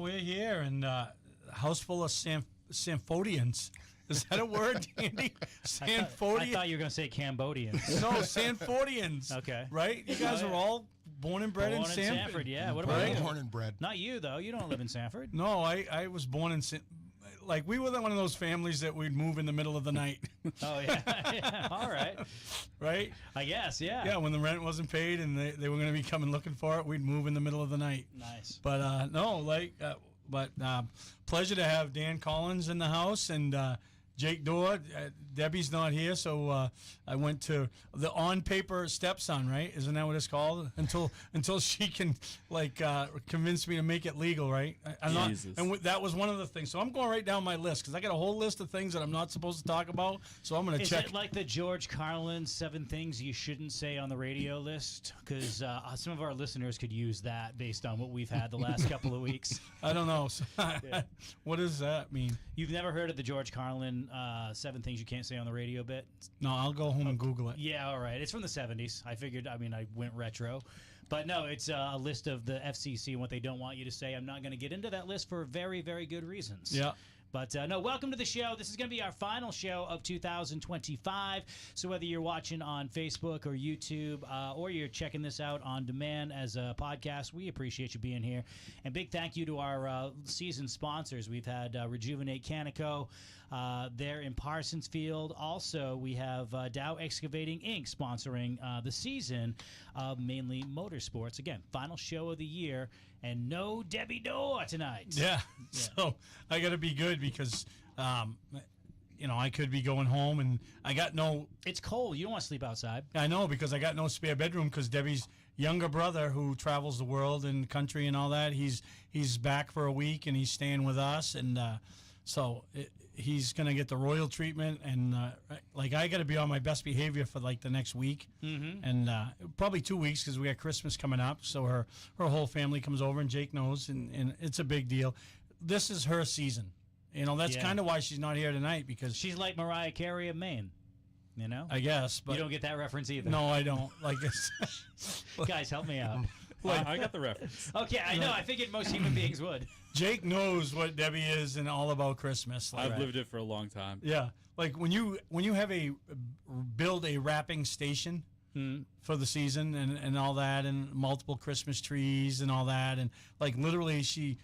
we're here, and house full of Sanfodians. Is that a word, Andy? Sanfodians? I thought you were going to say Cambodians. No, Sanfodians. Okay. Right? You guys are all born and bred in Sanford. Yeah. What about you? Born and bred. Not you, though. You don't live in Sanford. No, I was born in like, we were one of those families that we'd move in the middle of the night. Oh, yeah. All right. Right? I guess, yeah. Yeah, when the rent wasn't paid and they were going to be coming looking for it, we'd move in the middle of the night. Nice. But, pleasure to have Dan Collins in the house and Jake Dorr. Debbie's not here, so I went to the on-paper stepson, right? Isn't that what it's called? Until she can, convince me to make it legal, right? Jesus. That was one of the things. So I'm going right down my list because I got a whole list of things that I'm not supposed to talk about, so I'm going to check. Is it like the George Carlin 7 things you shouldn't say on the radio list? Because some of our listeners could use that based on what we've had the last couple of weeks. I don't know. What does that mean? You've never heard of the George Carlin 7 things you can't say on the radio bit? No, I'll go home and Google it. Yeah, all right. It's from the 70s. I went retro. But no, it's a list of the FCC and what they don't want you to say. I'm not going to get into that list for very, very good reasons. Yeah. But no, welcome to the show. This is going to be our final show of 2025. So whether you're watching on Facebook or YouTube or you're checking this out on demand as a podcast, we appreciate you being here. And big thank you to our season sponsors. We've had Rejuvenate Canico there in Parsonsfield. Also, we have Dow Excavating Inc. sponsoring the season of Mainly Motorsports. Again, final show of the year. And no Debbie Dorr tonight. Yeah. So I got to be good because, I could be going home and I got no. It's cold. You don't want to sleep outside. I know because I got no spare bedroom because Debbie's younger brother who travels the world and country and all that, he's back for a week and he's staying with us. And he's going to get the royal treatment. And I got to be on my best behavior for the next week. Mm-hmm. And probably 2 weeks because we got Christmas coming up. So her whole family comes over and Jake knows. And it's a big deal. This is her season. That's kind of why she's not here tonight because she's like Mariah Carey of Maine. I guess. But you don't get that reference either. No, I don't. This. Guys, help me out. I got the reference. Okay, I know. I figured most human beings would. Jake knows what Debbie is and all about Christmas. I've lived it for a long time. Yeah, when you have build a wrapping station for the season and all that, and multiple Christmas trees and all that, and literally she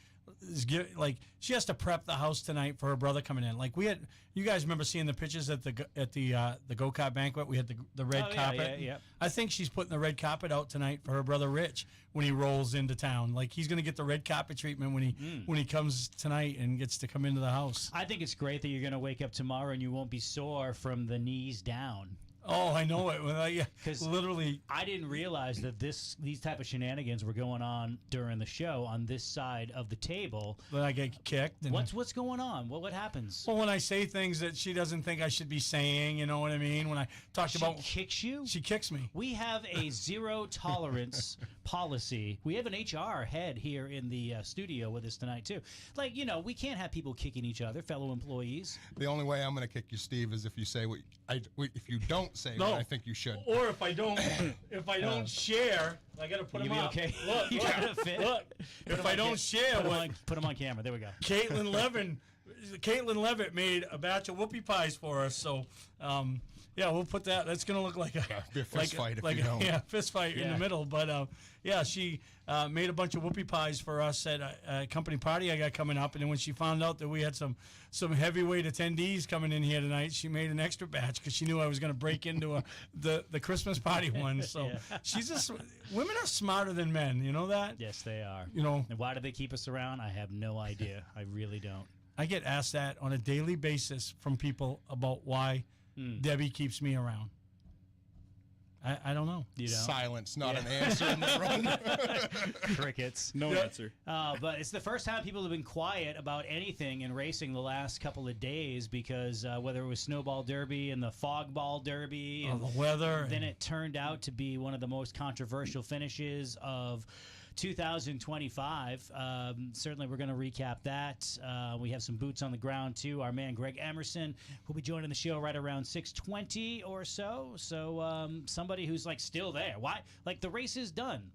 has to prep the house tonight for her brother coming in. You guys remember seeing the pictures at the go-kart banquet? We had the red carpet. Yeah. I think she's putting the red carpet out tonight for her brother Rich when he rolls into town. He's going to get the red carpet treatment when he comes tonight and gets to come into the house. I think it's great that you're going to wake up tomorrow and you won't be sore from the knees down. Oh, I know it. Because literally, I didn't realize that these type of shenanigans were going on during the show on this side of the table. When I get kicked. And what's going on? What happens? Well, when I say things that she doesn't think I should be saying, you know what I mean? When I talked about she kicks you. She kicks me. We have a zero tolerance policy. We have an HR head here in the studio with us tonight too. We can't have people kicking each other, fellow employees. The only way I'm going to kick you, Steve, is if you say if you don't say what I think you should. Or if I don't share, I got to put them up. Okay. Look, you gotta fit. Look. If I don't share, put them on camera. There we go. Caitlin Levitt made a batch of whoopie pies for us, so we'll put that. That's going to look like a fist fight if you don't. Yeah, fist fight in the middle. But she made a bunch of whoopie pies for us at a company party I got coming up. And then when she found out that we had some heavyweight attendees coming in here tonight, she made an extra batch because she knew I was going to break into the Christmas party one. So she's just women are smarter than men. You know that? Yes, they are. And why do they keep us around? I have no idea. I really don't. I get asked that on a daily basis from people about why Debbie keeps me around. I don't know. You know? Silence, not an answer in the room. Crickets. No answer. But it's the first time people have been quiet about anything in racing the last couple of days because whether it was Snowball Derby and the Fogball Derby. And the weather. Then it turned out to be one of the most controversial finishes of 2025. Certainly, we're going to recap that. We have some boots on the ground, too. Our man, Greg Emerson, will be joining the show right around 6:20 or so. So somebody who's, still there. Why? The race is done.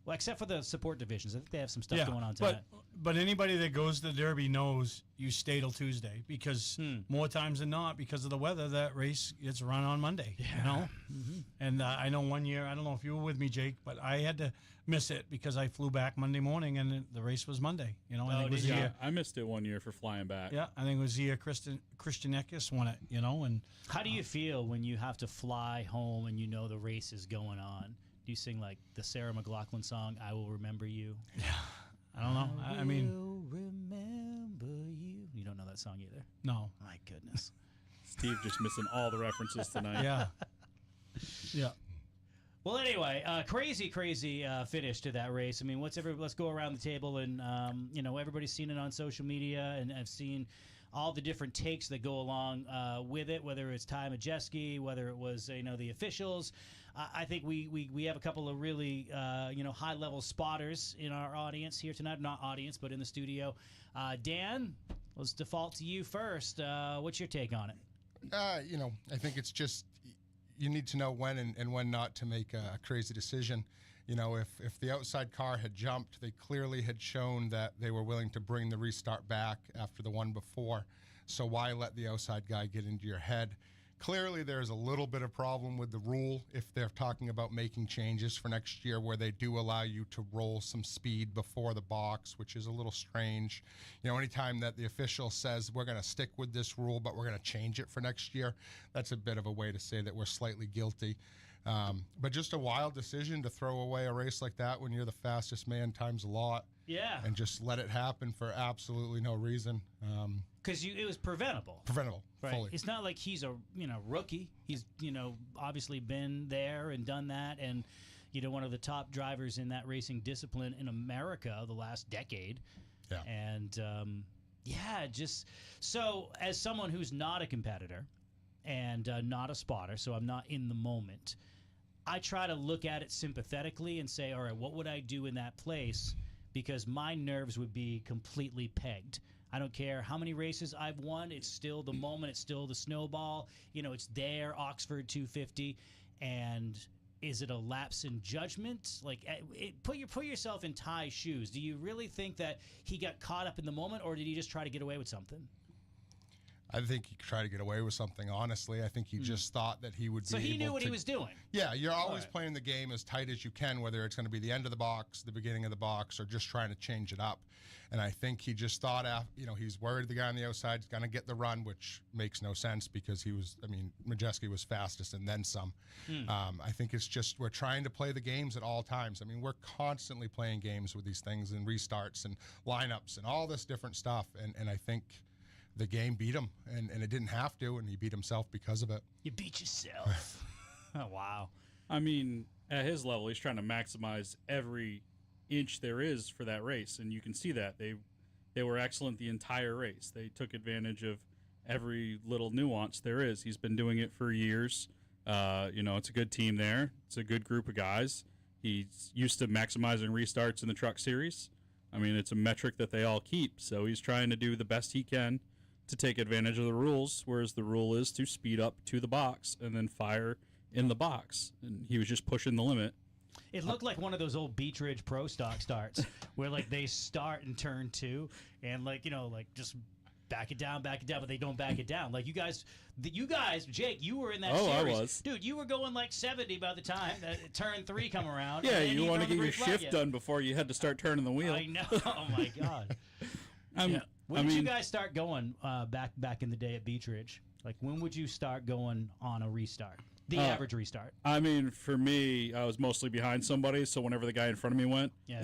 Well, except for the support divisions. I think they have some stuff going on tonight. but anybody that goes to the Derby knows you stay till Tuesday because more times than not, because of the weather, that race gets run on Monday. Yeah. You know, and I know one year, I don't know if you were with me, Jake, but I had to miss it because I flew back Monday morning and the race was Monday. You know, I think it was the year. I missed it one year for flying back. Yeah, I think it was the year Christian Eckes won it. You know, and how do you feel when you have to fly home and you know the race is going on? Do you sing like the Sarah McLachlan song, "I Will Remember You"? Yeah, I don't know. I mean, remember you. You don't know that song either. No. My goodness. Steve just missing all the references tonight. Yeah. Yeah. Well, anyway, crazy finish to that race. I mean, let's go around the table and everybody's seen it on social media and I've seen all the different takes that go along with it, whether it's Ty Majeski, whether it was the officials. I think we have a couple of really high level spotters in our audience here tonight. Not audience, but in the studio. Dan, let's default to you first. What's your take on it? I think it's just you need to know when and when not to make a crazy decision. You know, if the outside car had jumped, they clearly had shown that they were willing to bring the restart back after the one before. So why let the outside guy get into your head? Clearly, there's a little bit of problem with the rule if they're talking about making changes for next year where they do allow you to roll some speed before the box, which is a little strange. You know, anytime that the official says we're going to stick with this rule, but we're going to change it for next year, that's a bit of a way to say that we're slightly guilty. But just a wild decision to throw away a race like that when you're the fastest man times a lot. Yeah. And just let it happen for absolutely no reason. Because it was preventable. Preventable, right. fully. It's not like he's a rookie. He's obviously been there and done that, and one of the top drivers in that racing discipline in America the last decade. Yeah. And just so as someone who's not a competitor and not a spotter, so I'm not in the moment, I try to look at it sympathetically and say, all right, what would I do in that place? Because my nerves would be completely pegged. I don't care how many races I've won. It's still the moment. It's still the snowball. It's there, Oxford 250. And is it a lapse in judgment? Like, put yourself in Ty's shoes. Do you really think that he got caught up in the moment, or did he just try to get away with something? I think he tried to get away with something, honestly. I think he just thought that he would be So he able knew what to, he was doing. Yeah, you're always playing the game as tight as you can, whether it's going to be the end of the box, the beginning of the box, or just trying to change it up. And I think he just thought, he's worried the guy on the outside is going to get the run, which makes no sense because Majeski was fastest and then some. I think it's just we're trying to play the games at all times. I mean, we're constantly playing games with these things and restarts and lineups and all this different stuff. And I think the game beat him, and it didn't have to, and he beat himself because of it. You beat yourself. Oh, wow. I mean, at his level, he's trying to maximize every inch there is for that race, and you can see that. They were excellent the entire race. They took advantage of every little nuance there is. He's been doing it for years. It's a good team there. It's a good group of guys. He's used to maximizing restarts in the Truck Series. I mean, it's a metric that they all keep, so he's trying to do the best he can to take advantage of the rules, whereas the rule is to speed up to the box and then fire in the box. And he was just pushing the limit. It looked like one of those old Beach Ridge Pro Stock starts where, like, they start in turn 2 and, just back it down, but they don't back it down. Like, you guys, Jake, you were in that series. I was. Dude, you were going like 70 by the time turn 3 come around. Yeah, you want to get your shift done before you had to start turning the wheel. I know. Oh, my God. When did you guys start going back in the day at Beach Ridge? Like, when would you start going on a restart? The average restart. I mean, for me, I was mostly behind somebody, so whenever the guy in front of me went. Yeah.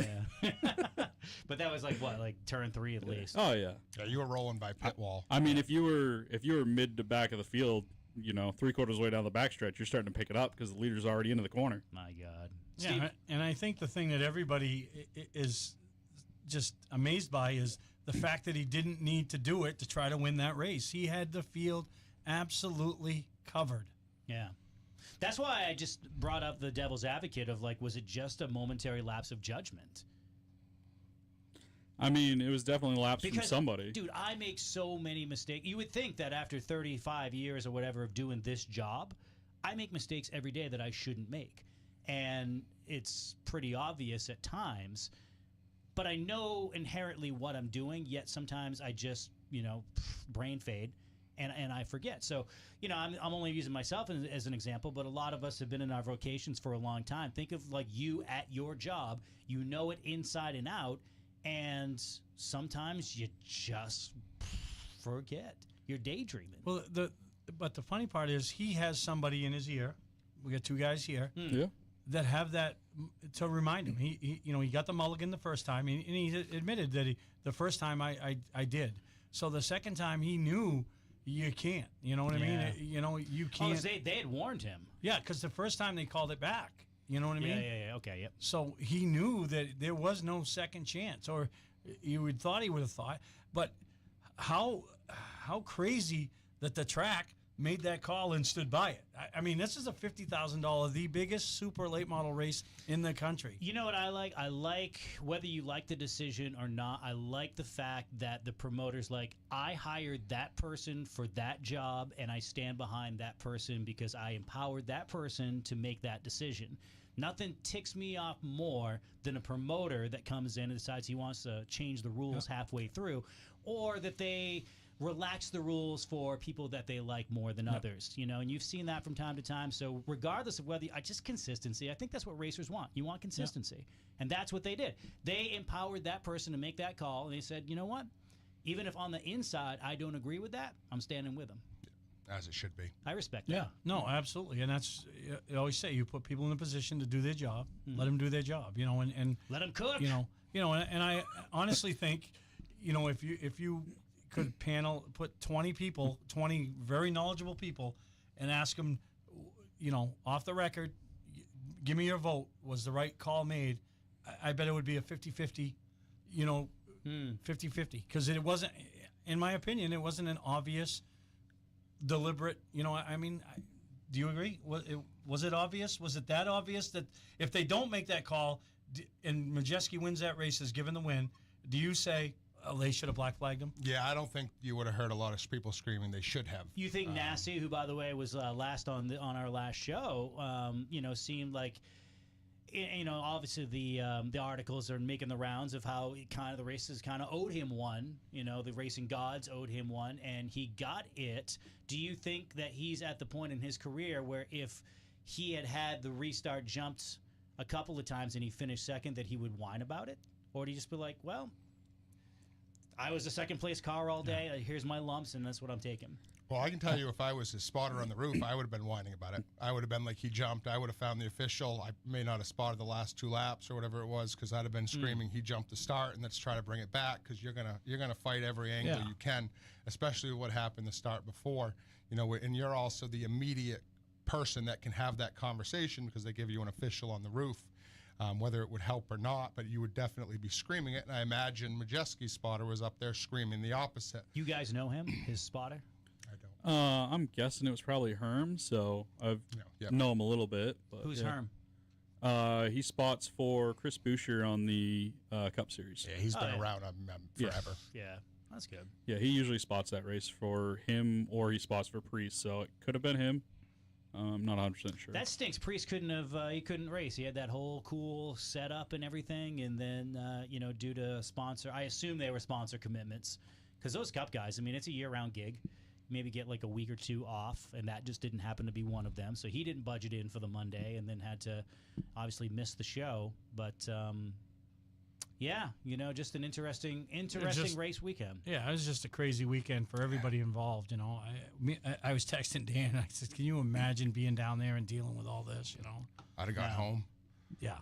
But that was like turn 3 at least. Oh yeah. Yeah, you were rolling by pit wall. I mean, if you were mid to back of the field, 3/4 of the way down the backstretch, you're starting to pick it up because the leader's already into the corner. My God. Yeah, Steve? and I think the thing that everybody is just amazed by is the fact that he didn't need to do it to try to win that race. He had the field absolutely covered. Yeah. That's why I just brought up the devil's advocate of, was it just a momentary lapse of judgment? I mean, it was definitely a lapse from somebody. Dude, I make so many mistakes. You would think that after 35 years or whatever of doing this job, I make mistakes every day that I shouldn't make. and it's pretty obvious at times. But I know inherently what I'm doing, yet sometimes I just, brain fade and I forget. So, I'm only using myself as an example, but a lot of us have been in our vocations for a long time. Think of like you at your job, you know it inside and out, and sometimes you just forget. You're daydreaming. Well, but the funny part is he has somebody in his ear. We got two guys here Yeah. that have that to remind him. He got the mulligan the first time, and he admitted that the first time I did. So the second time he knew you can't. You know what I mean? You can't. Oh, they had warned him. Yeah, because the first time they called it back. You know what I mean? Yeah. Okay. Yep. So he knew that there was no second chance, or you would thought he would have thought. But how crazy that the track made that call and stood by it. I mean, this is a $50,000, the biggest super late model race in the country. You know what I like? I like, whether you like the decision or not, I like the fact that the promoter's like, I hired that person for that job, and I stand behind that person because I empowered that person to make that decision. Nothing ticks me off more than a promoter that comes in and decides he wants to change the rules halfway through, or that they relax the rules for people that they like more than others, and you've seen that from time to time. So regardless of whether just consistency, I think that's what racers want. You want consistency. And that's what they did. They empowered that person to make that call, and they said, you know what? Even if on the inside I don't agree with that, I'm standing with them. As it should be. I respect that. Yeah, no, absolutely. And that's, I always say, you put people in a position to do their job, let them do their job, and Let them cook. And I honestly think, if you could put 20 people, 20 very knowledgeable people, and ask them, off the record, give me your vote. Was the right call made? I bet it would be a 50-50, 50-50. Because it wasn't, in my opinion, it wasn't an obvious, deliberate, do you agree? Was it obvious? Was it that obvious that if they don't make that call and Majeski wins that race, is given the win, do you say, they should have black flagged him? Yeah, I don't think you would have heard a lot of people screaming they should have. You think Nasty, who by the way was last on our last show, seemed like, obviously the articles are making the rounds of how the races kind of owed him one. The racing gods owed him one, and he got it. Do you think that he's at the point in his career where if he had the restart jumped a couple of times and he finished second, that he would whine about it, or do you just be like, well, I was a second place car all day. Here's my lumps, and that's what I'm taking. Well, I can tell you, if I was his spotter on the roof, I would have been whining about it. I would have been like, he jumped. I would have found the official. I may not have spotted the last 2 laps or whatever it was, because I'd have been screaming, he jumped the start, and let's try to bring it back, because you're gonna fight every angle you can, especially what happened the start before. And you're also the immediate person that can have that conversation, because they give you an official on the roof. Whether it would help or not, but you would definitely be screaming it. And I imagine Majeski's spotter was up there screaming the opposite. You guys know him, his spotter? I don't. I'm guessing it was probably Herm, so I know him a little bit. But Who's Herm? He spots for Chris Boucher on the Cup Series. Yeah, he's been around forever. Yeah, that's good. Yeah, he usually spots that race for him, or he spots for Priest, so it could have been him. I'm not 100% sure. That stinks. Priest he couldn't race. He had that whole cool setup and everything, and then due to sponsor, I assume they were sponsor commitments, because those Cup guys, it's a year-round gig. Maybe get like a week or two off, and that just didn't happen to be one of them. So he didn't budget in for the Monday, and then had to obviously miss the show. But just an interesting race weekend. Yeah, it was just a crazy weekend for everybody involved. I was texting Dan. I said, "Can you imagine being down there and dealing with all this?" I'd have got home. Yeah.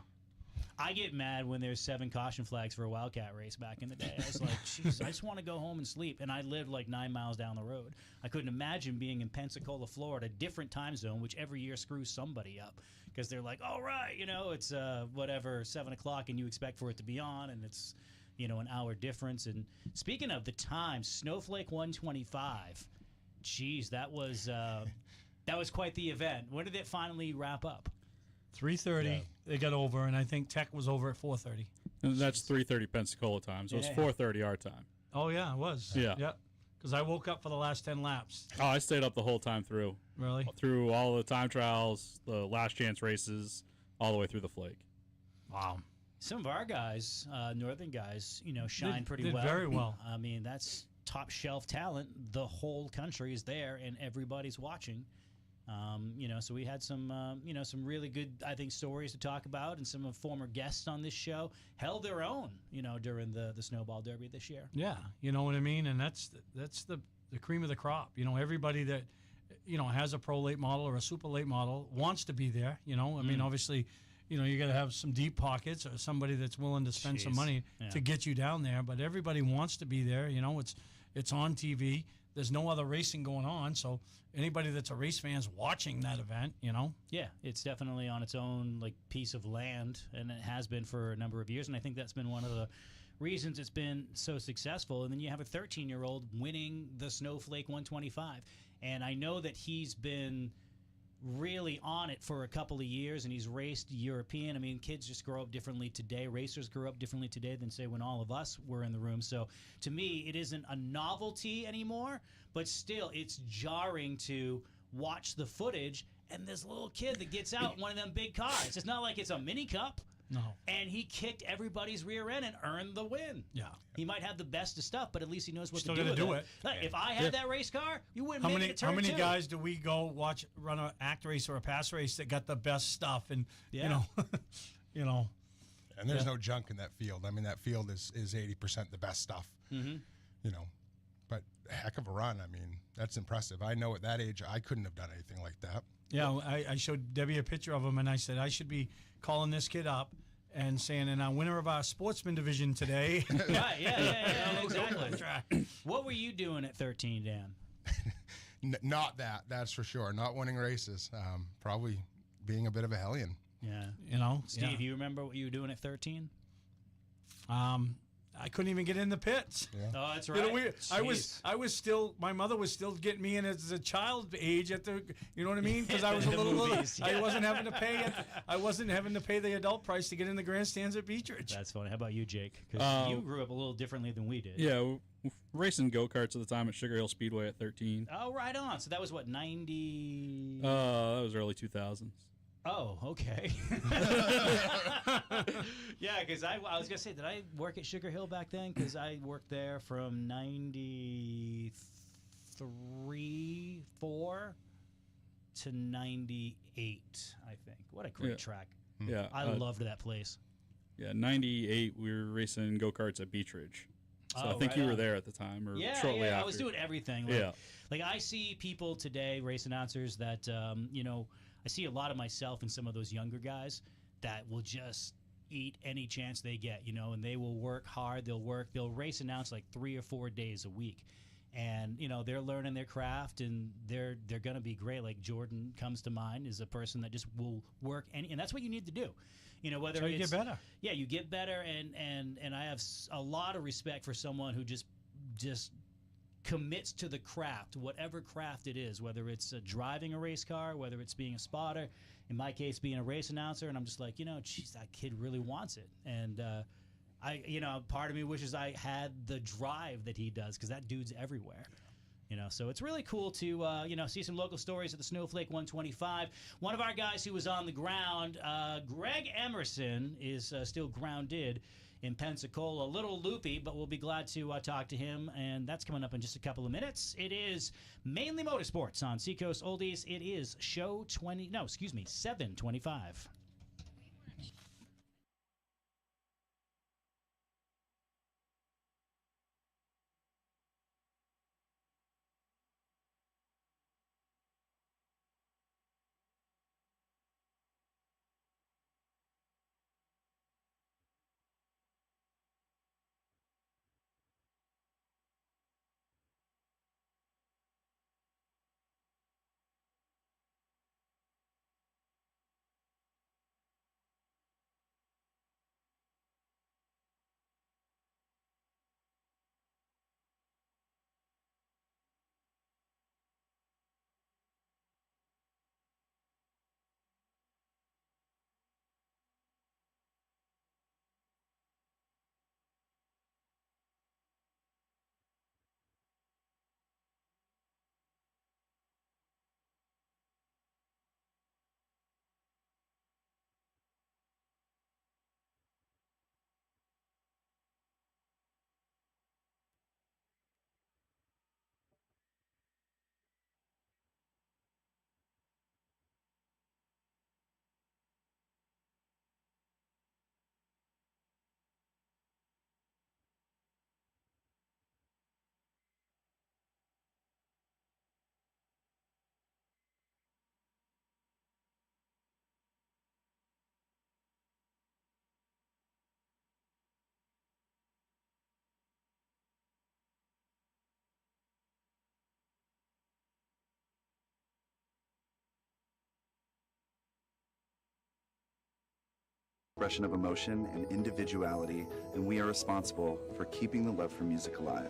I get mad when there's 7 caution flags for a Wildcat race back in the day. I was like, jeez, I just want to go home and sleep. And I lived like 9 miles down the road. I couldn't imagine being in Pensacola, Florida, different time zone, which every year screws somebody up. Because they're like, all right, it's 7 o'clock, and you expect for it to be on, and it's, an hour difference. And speaking of the time, Snowflake 125, geez, that was quite the event. When did it finally wrap up? 3:30, they got over, and I think Tech was over at 4:30. And that's 3:30 Pensacola time, so it's 4:30 our time. Oh, yeah, it was. Yeah. Because I woke up for the last 10 laps. Oh, I stayed up the whole time through. Really? Through all the time trials, the last chance races, all the way through the flake. Wow. Some of our guys, northern guys, shine pretty did well. very well. I mean, that's top shelf talent. The whole country is there, and everybody's watching. So we had some really good, I think, stories to talk about, and some of former guests on this show held their own, during the Snowball Derby this year. Yeah, you know what I mean, and that's the cream of the crop. Everybody that has a pro late model or a super late model wants to be there. I mean, obviously, you got to have some deep pockets or somebody that's willing to spend some money to get you down there. But everybody wants to be there. It's on TV. There's no other racing going on, so anybody that's a race fan's watching that event. Yeah, it's definitely on its own piece of land, and it has been for a number of years. And I think that's been one of the reasons it's been so successful. And then you have a 13-year-old winning the Snowflake 125, and I know that he's been really on it for a couple of years, and he's raced European. I mean, kids just grow up differently today. Racers grow up differently today than, say, when all of us were in the room. So to me, it isn't a novelty anymore, but still it's jarring to watch the footage, and this little kid that gets out in one of them big cars. It's not like it's a mini cup. No. And he kicked everybody's rear end and earned the win. Yeah. He might have the best of stuff, but at least he knows what Still to do. Got to do with it. Like, if I had that race car, you wouldn't make it a turn How many two. guys do we go run an act race or a pass race that got the best stuff? And Yeah. And there's no junk in that field. I mean, that field is 80% the best stuff. Mm-hmm. But heck of a run. I mean, that's impressive. I know at that age I couldn't have done anything like that. Yeah, I showed Debbie a picture of him, and I said I should be calling this kid up and saying, "And our winner of our sportsman division today." Right, yeah, exactly. What were you doing at 13, Dan? Not that, that's for sure. Not winning races. Probably being a bit of a hellion. Yeah. Steve, you remember what you were doing at 13? I couldn't even get in the pits. Yeah. Oh, that's right. I was still. My mother was still getting me in as a child age at the. You know what I mean? Because I was a little. Movies, yeah. I wasn't having to pay. I wasn't having to pay the adult price to get in the grandstands at Beechridge. That's funny. How about you, Jake? Because you grew up a little differently than we did. Yeah, racing go-karts at the time at Sugar Hill Speedway at 13. Oh, right on. So that was what, 90? That was early 2000s. Oh, okay. Yeah, because I was going to say, did I work at Sugar Hill back then? Because I worked there from 93, 4 to 98, I think. What a great track. Yeah. I loved that place. Yeah, 98, we were racing go-karts at Beechridge. So I think right you were on. there at the time or shortly after. I was doing everything. Like I see people today, race announcers, that, I see a lot of myself in some of those younger guys that will just eat any chance they get, and they will work hard. They'll race announce like 3 or 4 days a week. And, they're learning their craft, and they're going to be great. Like Jordan comes to mind, is a person that just will work. And that's what you need to do. Whether So you it's, get better. Yeah, you get better. And I have a lot of respect for someone who just commits to the craft, whatever craft it is, whether it's driving a race car, whether it's being a spotter, in my case, being a race announcer. And I'm just like, geez, that kid really wants it. And, part of me wishes I had the drive that he does, because that dude's everywhere. So it's really cool to, see some local stories at the Snowflake 125. One of our guys who was on the ground, Greg Emerson, is still grounded in Pensacola. A little loopy, but we'll be glad to talk to him, and that's coming up in just a couple of minutes. It is Mainly Motorsports on Seacoast Oldies. It is show 725. expression of emotion and individuality, and we are responsible for keeping the love for music alive.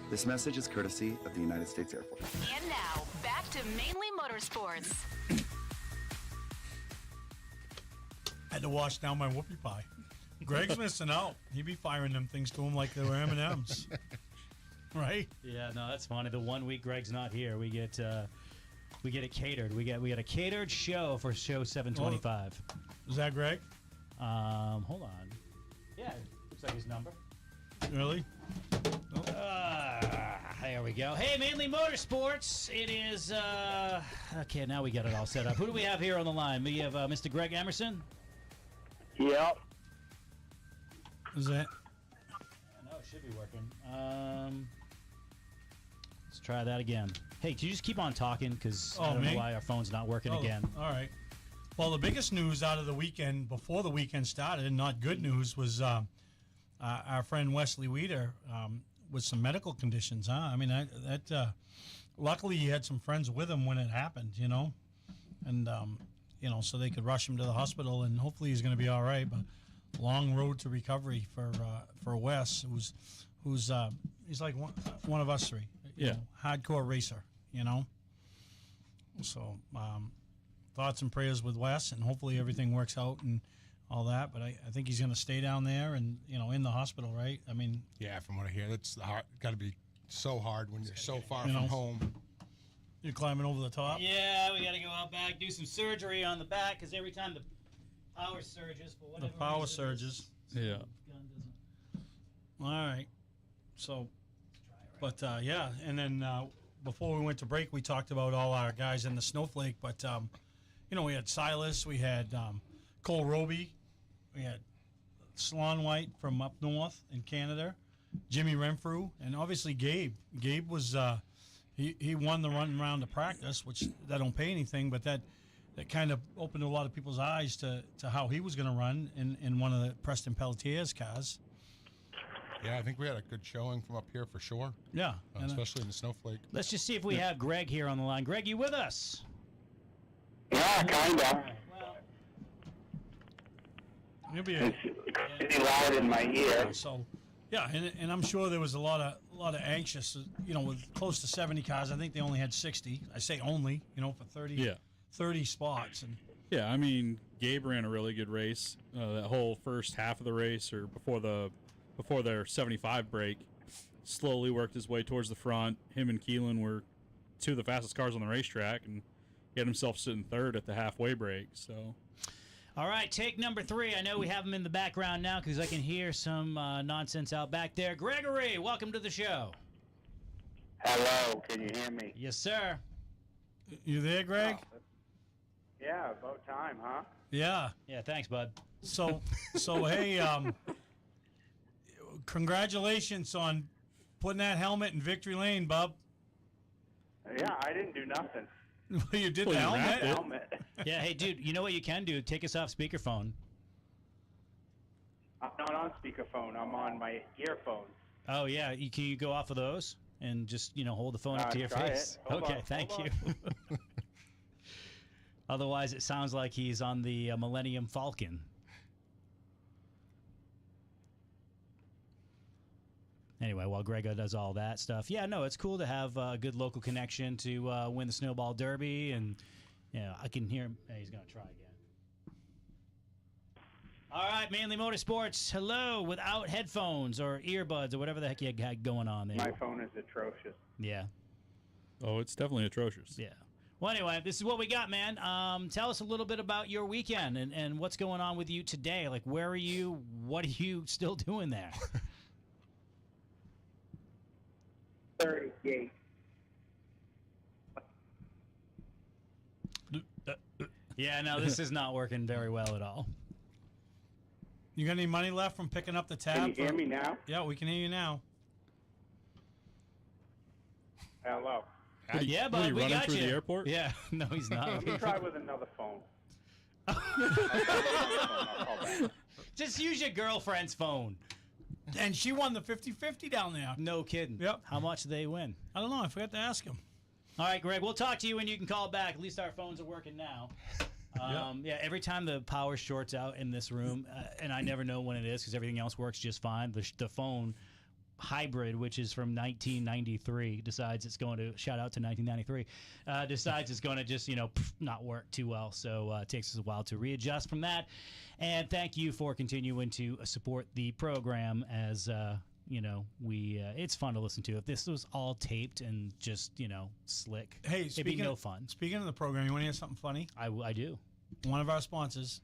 This message is courtesy of the United States Air Force. And now, back to Mainly Motorsports. I had to wash down my whoopie pie. Greg's missing out. He'd be firing them things to him like they were M&Ms. Right? Yeah, no, that's funny. The 1 week Greg's not here, we get it catered. We got a catered show for show 725. Is that Greg? Hold on. Yeah, looks like his number. Really? There we go. Hey, Mainly Motorsports. It is, okay, now we got it all set up. Who do we have here on the line? We have Mr. Greg Emerson. Yep. Is that? No, it should be working. Let's try that again. Hey, can you just keep on talking? Because I don't know why our phone's not working again. All right. Well, the biggest news out of the weekend, before the weekend started, and not good news, was our friend Wesley Weeder with some medical conditions. Huh? I mean, that luckily he had some friends with him when it happened, and so they could rush him to the hospital, and hopefully he's going to be all right. But long road to recovery for Wes, who's he's like one of us three. Hardcore racer, So thoughts and prayers with Wes, and hopefully everything works out and all that. But I think he's going to stay down there and in the hospital, right? I mean, Yeah, from what I hear, it's got to be so hard when you're so far from home. you're climbing over the top. Yeah, we got to go out back, do some surgery on the back, because every time the power surges, for whatever The power reason, surges. Yeah. gun doesn't. All right. So, but and then before we went to break, we talked about all our guys in the snowflake. But we had Silas, we had Cole Roby, we had Slon White from up north in Canada, Jimmy Renfrew, and obviously Gabe. Gabe was he won the run round of practice, which that don't pay anything, but that kind of opened a lot of people's eyes to how he was going to run in one of the Preston Pelletier's cars. Yeah, I think we had a good showing from up here for sure. Yeah, Especially in the snowflake. Let's just see if we have Greg here on the line. Greg, you with us? Yeah, kind of. Well, It'll be It's pretty loud in my ear. so, yeah, and I'm sure there was a lot of anxious, with close to 70 cars. I think they only had 60. I say only, for 30 spots. And Yeah, I mean, Gabe ran a really good race. That whole first half of the race, or before their 75 break, slowly worked his way towards the front. Him and Keelan were two of the fastest cars on the racetrack, and he had himself sitting third at the halfway break. So, all right, take number 3. I know we have him in the background now because I can hear some nonsense out back there. Gregory, welcome to the show. Hello, can you hear me? Yes, sir. you there, Greg? Yeah, about time, huh? Yeah. Yeah, thanks, bud. So hey, congratulations on putting that helmet in victory lane, bub. Yeah, I didn't do nothing. You did Well, the you helmet. wrapped it. Helmet. Yeah, hey, dude, you know what you can do? Take us off speakerphone. I'm not on speakerphone. I'm on my earphones. Oh, yeah. Can you go off of those and just, hold the phone up to your Try face? it. Hold Okay, on, thank hold you. Otherwise, it sounds like he's on the Millennium Falcon. Anyway, while Grego does all that stuff, yeah, no, it's cool to have a good local connection to win the Snowball Derby, and I can hear him. Hey, he's gonna try again. All right, Mainly Motorsports. Hello, without headphones or earbuds or whatever the heck you got going on there. My phone is atrocious. Yeah, oh, it's definitely atrocious. yeah. Well, anyway, this is what we got, man. Tell us a little bit about your weekend and what's going on with you today. Like, where are you? What are you still doing there? 38. Yeah, no, this is not working very well at all. You got any money left from picking up the tab? Can you hear me now? Yeah, we can hear you now. Hello. Yeah, What, but are you we running got through you. the airport? Yeah, no, he's not. Let me try with another phone. I'll call back. Just use your girlfriend's phone. And she won the 50-50 down there. No kidding. Yep. How much did they win? I don't know. I forgot to ask him. All right, Greg, we'll talk to you when you can call back. At least our phones are working now. Yeah, every time the power shorts out in this room, and I never know when it is because everything else works just fine, the phone hybrid, which is from 1993, decides it's going to, shout out to 1993, decides it's going to just, not work too well. So it takes us a while to readjust from that. And thank you for continuing to support the program as, it's fun to listen to. If this was all taped and just, slick, Hey, it'd be no fun. Speaking of the program, you want to hear something funny? I do. One of our sponsors.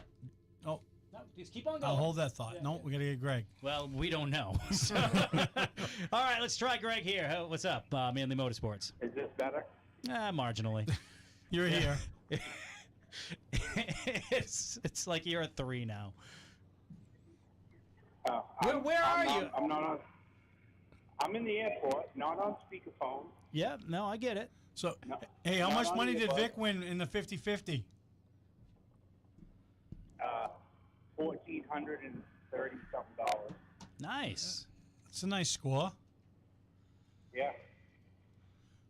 Oh, No, just keep on going. I'll hold that thought. No, we got to get Greg. Well, we don't know. So. All right, let's try Greg here. What's up, Mainly Motorsports? Is this better? Marginally. You're here. It's like you're a 3 now. Where I'm are not- you? I'm not on. I'm in the airport, not on speakerphone. Yeah, no, I get it. So, No, hey, how not much on money the did bus. Vic win in the 50-50? $1,430 something. Nice. It's a nice score. Yeah.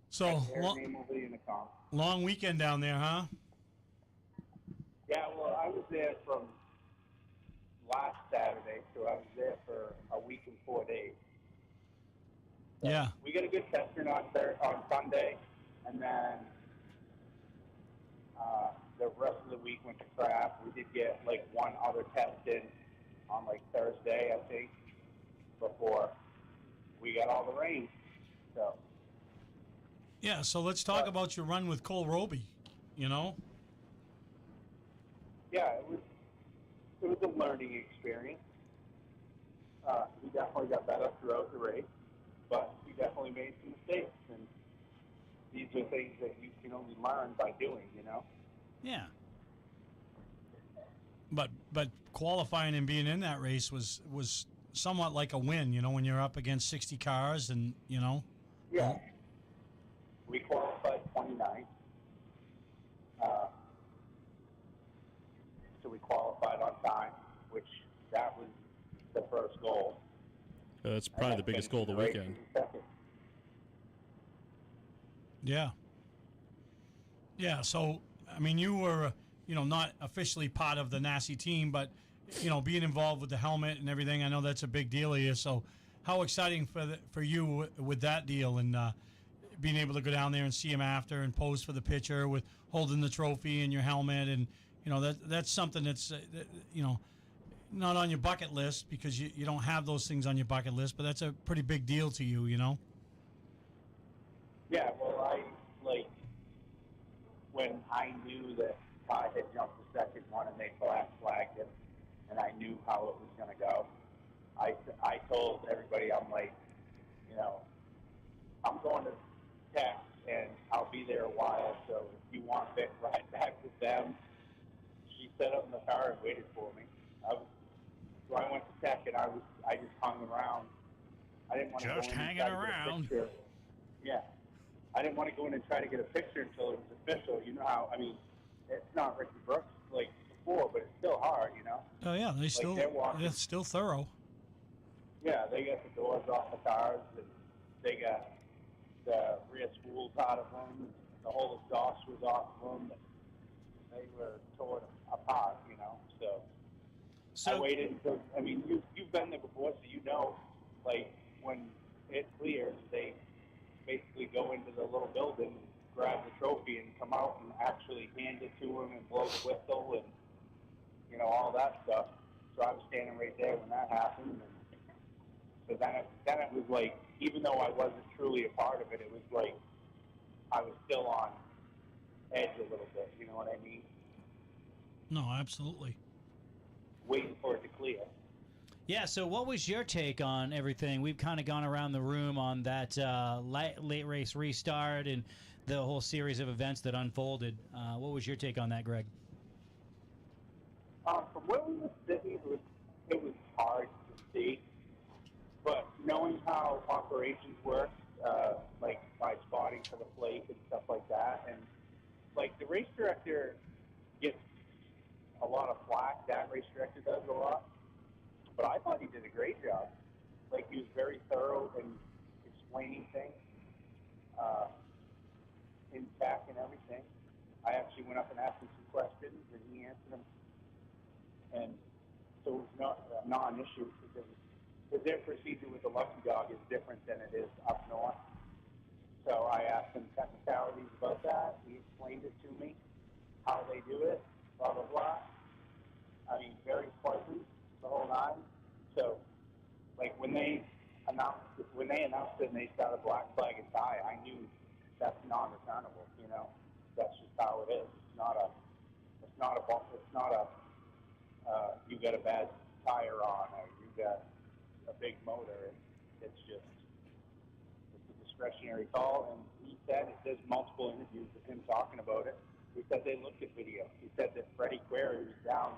So, Their name will be in the comp. long weekend down there, huh? Yeah, well, I was there from last Saturday, so I was there for a week and 4 days. So Yeah. we got a good testing on Sunday, and then the rest of the week went to crap. We did get like one other test in on like Thursday, I think, before we got all the rain. So Yeah, so let's talk about your run with Cole Roby, yeah, it was a learning experience. He definitely got better throughout the race, but he definitely made some mistakes, and these are things that you can only learn by doing, Yeah. But qualifying and being in that race was somewhat like a win, when you're up against 60 cars and, Yeah. We qualified 29th. So we qualified on time, which that was the first goal. That's probably the biggest goal of the weekend. Yeah. Yeah, so, I mean, you were, not officially part of the NASI team, but, being involved with the helmet and everything, I know that's a big deal here. So how exciting for you with that deal and being able to go down there and see him after and pose for the picture with holding the trophy and your helmet. And, that's something that's, not on your bucket list because you don't have those things on your bucket list, but that's a pretty big deal to you, Yeah, well, when I knew that Ty had jumped the second one and they flagged him, and I knew how it was going to go, I told everybody, I'm like, I'm going to Tech, and I'll be there a while, so if you want Vic, ride back with them. She set up in the car and waited for me. So I went to Tech, and I just hung around. I didn't want to Just go in and hanging try to get a around. picture. Yeah. I didn't want to go in and try to get a picture until it was official. You know how, it's not Ricky Brooks like before, but it's still hard, Oh, yeah, they're walking. it's still thorough. Yeah, they got the doors off the cars, and they got the rear spools out of them. The whole exhaust was off of them. They were torn apart, So I waited until, you've been there before, so when it clears, they basically go into the little building, grab the trophy, and come out and actually hand it to him and blow the whistle and, all that stuff. So I was standing right there when that happened. And so then it was like, even though I wasn't truly a part of it, it was like I was still on edge a little bit, you know what I mean? No, absolutely. Waiting for it to clear. Yeah, so what was your take on everything? We've kind of gone around the room on that late race restart and the whole series of events that unfolded. What was your take on that, Greg? From where we were sitting, it was hard to see. But knowing how operations work, like by spotting for the flake and stuff like that, and like the race director gets a lot of flack. That race director does a lot. But I thought he did a great job. Like, he was very thorough in explaining things, in tech and everything. I actually went up and asked him some questions, and he and so it's not a non-issue because their procedure with the lucky dog is different than it is up north. So I asked him technicalities about that. He explained it to me, how they do it, blah, blah, blah. I mean, very pleasant, the whole nine. So, like, when they announced it and they started black flag and tie, I knew that's non-returnable, you know? That's just how it is. It's not a you got a bad tire on or you got a big motor. It's a discretionary call. And he said, there's multiple interviews with him talking about it. He said they looked at video. He said that Freddie Query was down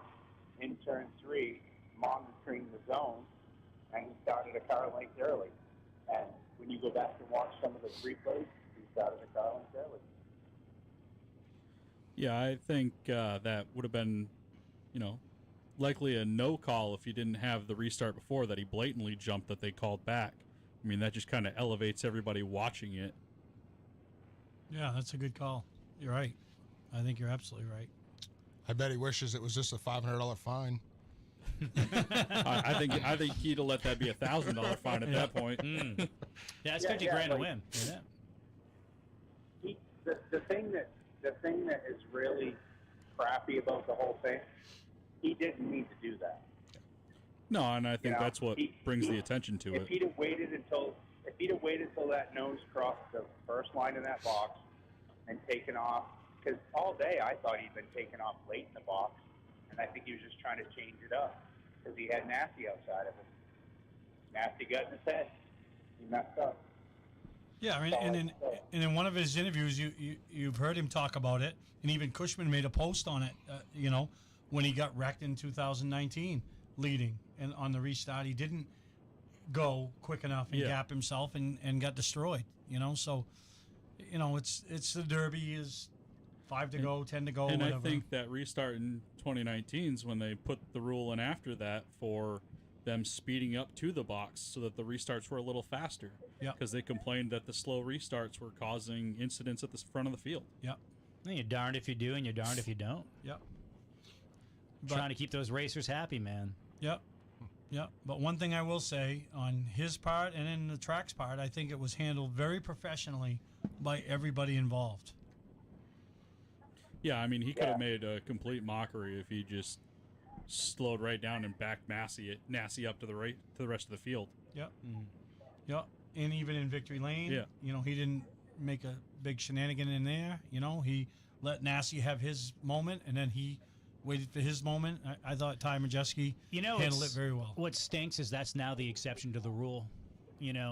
in turn 3 monitoring the zone, and he started a car length early. And when you go back and watch some of the replays, he started a car length early. Yeah, I think that would have been, likely a no call if you didn't have the restart before that he blatantly jumped that they called back. I mean, that just kind of elevates everybody watching it. Yeah, that's a good call. You're right. I think you're absolutely right. I bet he wishes it was just a $500 fine. I think he'd have let that be $1,000 fine at that point. Yeah, it's 50 grand to win. Yeah. The thing that is really crappy about the whole thing, he didn't need to do that. No, and I think that's what brings the attention to it. If he'd have waited until that nose crossed the first line in that box and taken off, because all day I thought he'd been taken off late in the box, and I think he was just trying to change it up because he had Nasty outside of him. Nasty got in his head. He messed up. Yeah, and in one of his interviews, you've heard him talk about it, and even Cushman made a post on it. When he got wrecked in 2019, leading and on the restart, he didn't go quick enough and gap himself and got destroyed. So it's the Derby is 5 to go, 10 to go, and whatever. I think that restart in 2019 is when they put the rule in after that for them speeding up to the box so that the restarts were a little faster. Yeah. Because they complained that the slow restarts were causing incidents at the front of the field. Yep. You're darned if you do, and you're darned if you don't. Yep. Trying to keep those racers happy, man. Yep. Yep. But one thing I will say on his part and in the track's part, I think it was handled very professionally by everybody involved. Yeah, I mean, he could have made a complete mockery if he just slowed right down and backed Massey up to the rest of the field. Yep. Yep. And even in Victory Lane, he didn't make a big shenanigan in there. He let Nasty have his moment, and then he waited for his moment. I thought Ty Majeski handled it very well. What stinks is that's now the exception to the rule.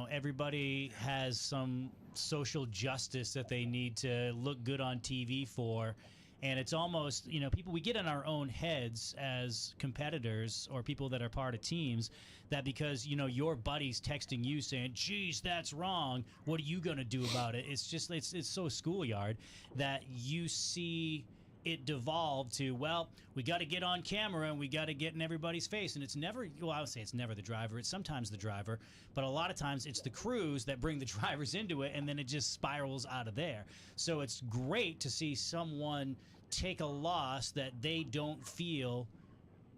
Everybody has some social justice that they need to look good on TV for. And it's almost, people, we get in our own heads as competitors or people that are part of teams that because, your buddy's texting you saying, geez, that's wrong. What are you going to do about it? It's just, it's so schoolyard that you see it devolve to, well, we got to get on camera and we got to get in everybody's face. And it's never, I would say it's never the driver. It's sometimes the driver, but a lot of times it's the crews that bring the drivers into it, and then it just spirals out of there. So it's great to see someone take a loss that they don't feel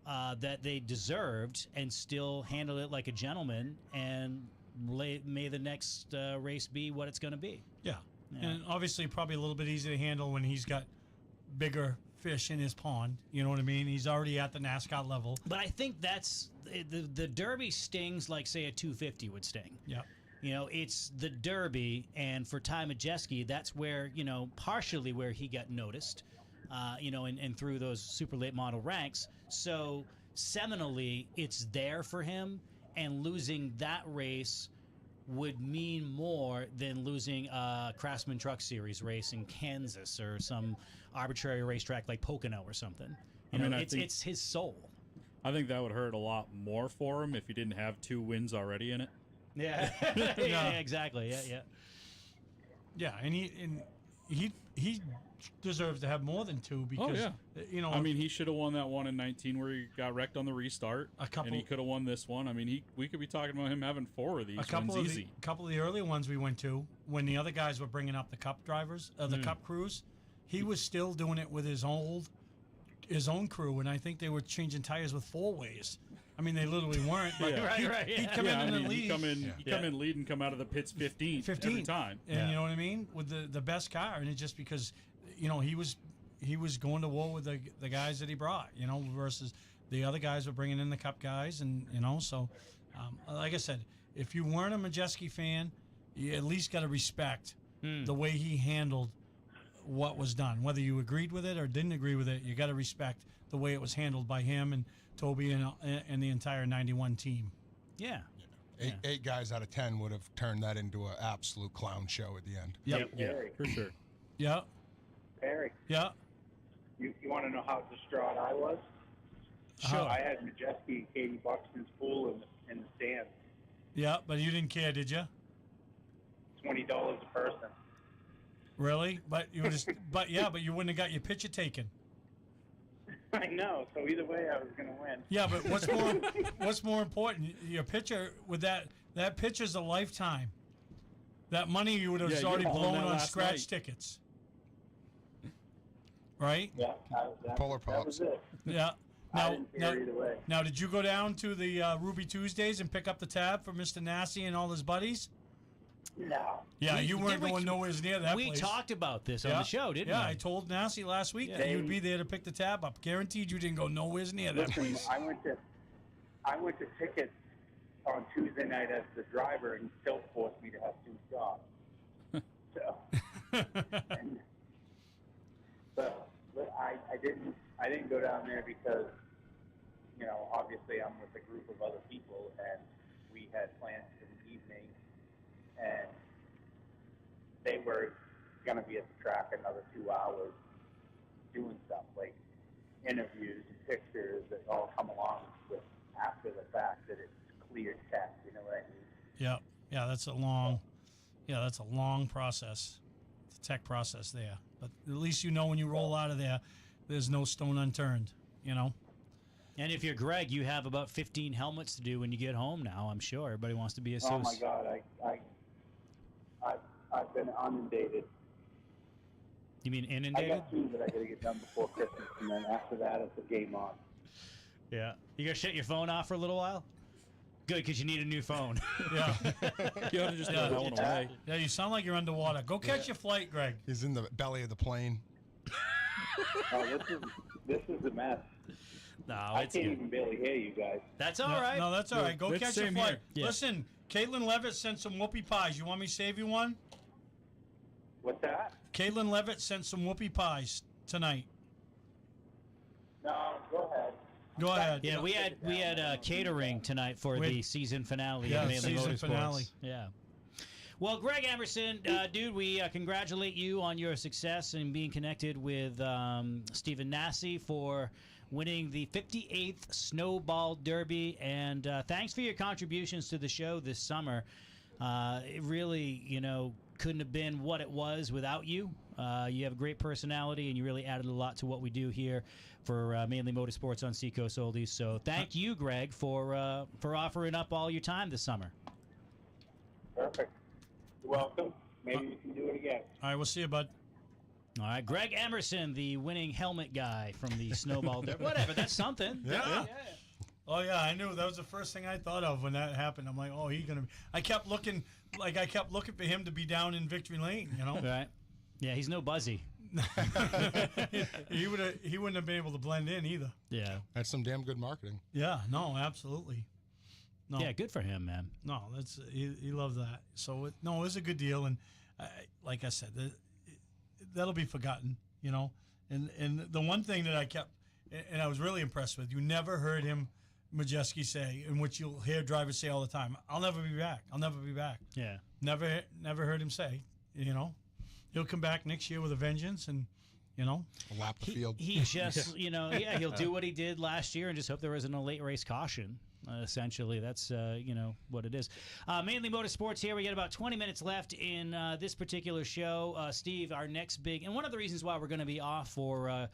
that they deserved and still handle it like a gentleman, and may the next race be what it's going to be. Yeah. And obviously probably a little bit easier to handle when he's got bigger fish in his pond. You know what I mean? He's already at the NASCAR level. But I think that's the Derby stings like, say, a 250 would sting. Yeah. It's the Derby, and for Ty Majeski, that's where, partially where he got noticed, and through those super late model ranks. So seminally, it's there for him, and losing that race would mean more than losing a Craftsman Truck Series race in Kansas or some arbitrary racetrack like Pocono or something. It's his soul. I think that would hurt a lot more for him if he didn't have 2 wins already in it. Yeah, yeah, exactly. Yeah. Yeah, and he deserves to have more than 2 because I mean, he should have won that one in 19 where he got wrecked on the restart. And he could have won this one. I mean, we could be talking about him having 4 of these wins easy. A couple of the early ones we went to, when the other guys were bringing up the Cup drivers, the Cup crews, he was still doing it with his old his own crew, and I think they were changing tires with 4-ways. I mean, they literally weren't. But Yeah. Right. He'd come in the lead. You come in lead and come out of the pits 15th every time. And you know what I mean, with the best car, and it's just because, you know, he was going to war with the guys that he brought, you know, versus the other guys were bringing in the Cup guys, and you know, so like I said, if you weren't a Majeski fan, you at least got to respect the way he handled what was done. Whether you agreed with it or didn't agree with it, you got to respect the way it was handled by him and Toby and the entire 91 team. Yeah. Eight guys out of 10 would have turned that into an absolute clown show at the end. Yep. Yeah, for sure. Yeah. Barry, Yeah. you want to know how distraught I was? Sure. I had Majeski and Katie Buxton's pool in the stands. Yeah, but you didn't care, did you? $20 a person. Really? But you just, but you wouldn't have got your picture taken. I know. So either way, I was going to win. Yeah, but what's more important? Your picture with that picture's a lifetime. That money you would have Yeah, you already won blown that on last scratch night. tickets. Right? Yeah. Polar That was Pops. it. Yeah. I didn't care either way. Now, did you go down to the Ruby Tuesdays and pick up the tab for Mr. Nasty and all his buddies? No. Yeah, you weren't Did we- going nowhere near that We place. talked about this on the show, didn't Yeah, we? I told Nasty last week that you'd be there to pick the tab up. Guaranteed you didn't go nowhere near that Listen, place. I went to tickets on Tuesday night as the driver, and he still forced me to have 2 jobs. But I didn't go down there because, you know, obviously I'm with a group of other people, and we had plans for the evening, and they were going to be at the track another 2 hours doing stuff like interviews and pictures that all come along with after the fact that it's cleared text. You know what I mean? Yeah, that's a long process. It's a tech process there. But at least you know when you roll out of there, there's no stone unturned, you know? And if you're Greg, you have about 15 helmets to do when you get home now, I'm sure. Everybody wants to be a Oh my God, I've been inundated. You mean I inundated? got 2 that I got to get done before Christmas, and then after that, it's a game on. Yeah. You going to shut your phone off for a little while? Good, because you need a new phone. Yeah. You ought to just throw that one away. Yeah, you sound like you're underwater. Go catch your flight, Greg. He's in the belly of the plane. Oh, this is a mess. No, I it's can't good. even barely hear you guys. That's all right. No, that's all right. Go It's catch your same flight. here. Yeah. Listen, Caitlin Levitt sent some whoopie pies. You want me to save you one? What's that? Caitlin Levitt sent some whoopie pies tonight. No, go ahead. Go ahead. Yeah, we had catering tonight for We had- the season finale Yeah, of Mainly season Motorsports. finale. Yeah. Well, Greg Emerson, dude, we congratulate you on your success in being connected with Stephen Nassi for winning the 58th Snowball Derby, and thanks for your contributions to the show this summer. It really, couldn't have been what it was without you. You have a great personality, and you really added a lot to what we do here for Mainly Motorsports on Seacoast Oldies. So thank you, Greg, for offering up all your time this summer. Perfect. You're welcome. Maybe we can do it again. All right, we'll see you, bud. All right, Greg Emerson, the winning helmet guy from the Snowball Derby. Whatever, that's something. Yeah. Oh yeah, I knew that was the first thing I thought of when that happened. I'm like, oh, he's gonna be. I kept looking for him to be down in Victory Lane. Right. Yeah, he's no Buzzy. He wouldn't have been able to blend in either. Yeah. That's some damn good marketing. Yeah, no, absolutely. No, Yeah, good for him, man. no, that's he loved that. So it was a good deal, and like I said, that'll be forgotten, And the one thing that I kept, and I was really impressed with, you never heard him, Majeski, say, in which you'll hear drivers say all the time, "I'll never be back. I'll never be back." Yeah. Never heard him say, he'll come back next year with a vengeance, and Lap the field. He just, he'll do what he did last year and just hope there isn't a late race caution. Essentially, that's, what it is. Mainly Motorsports here. We got about 20 minutes left in this particular show. Steve, our next big, and one of the reasons why we're going to be off for,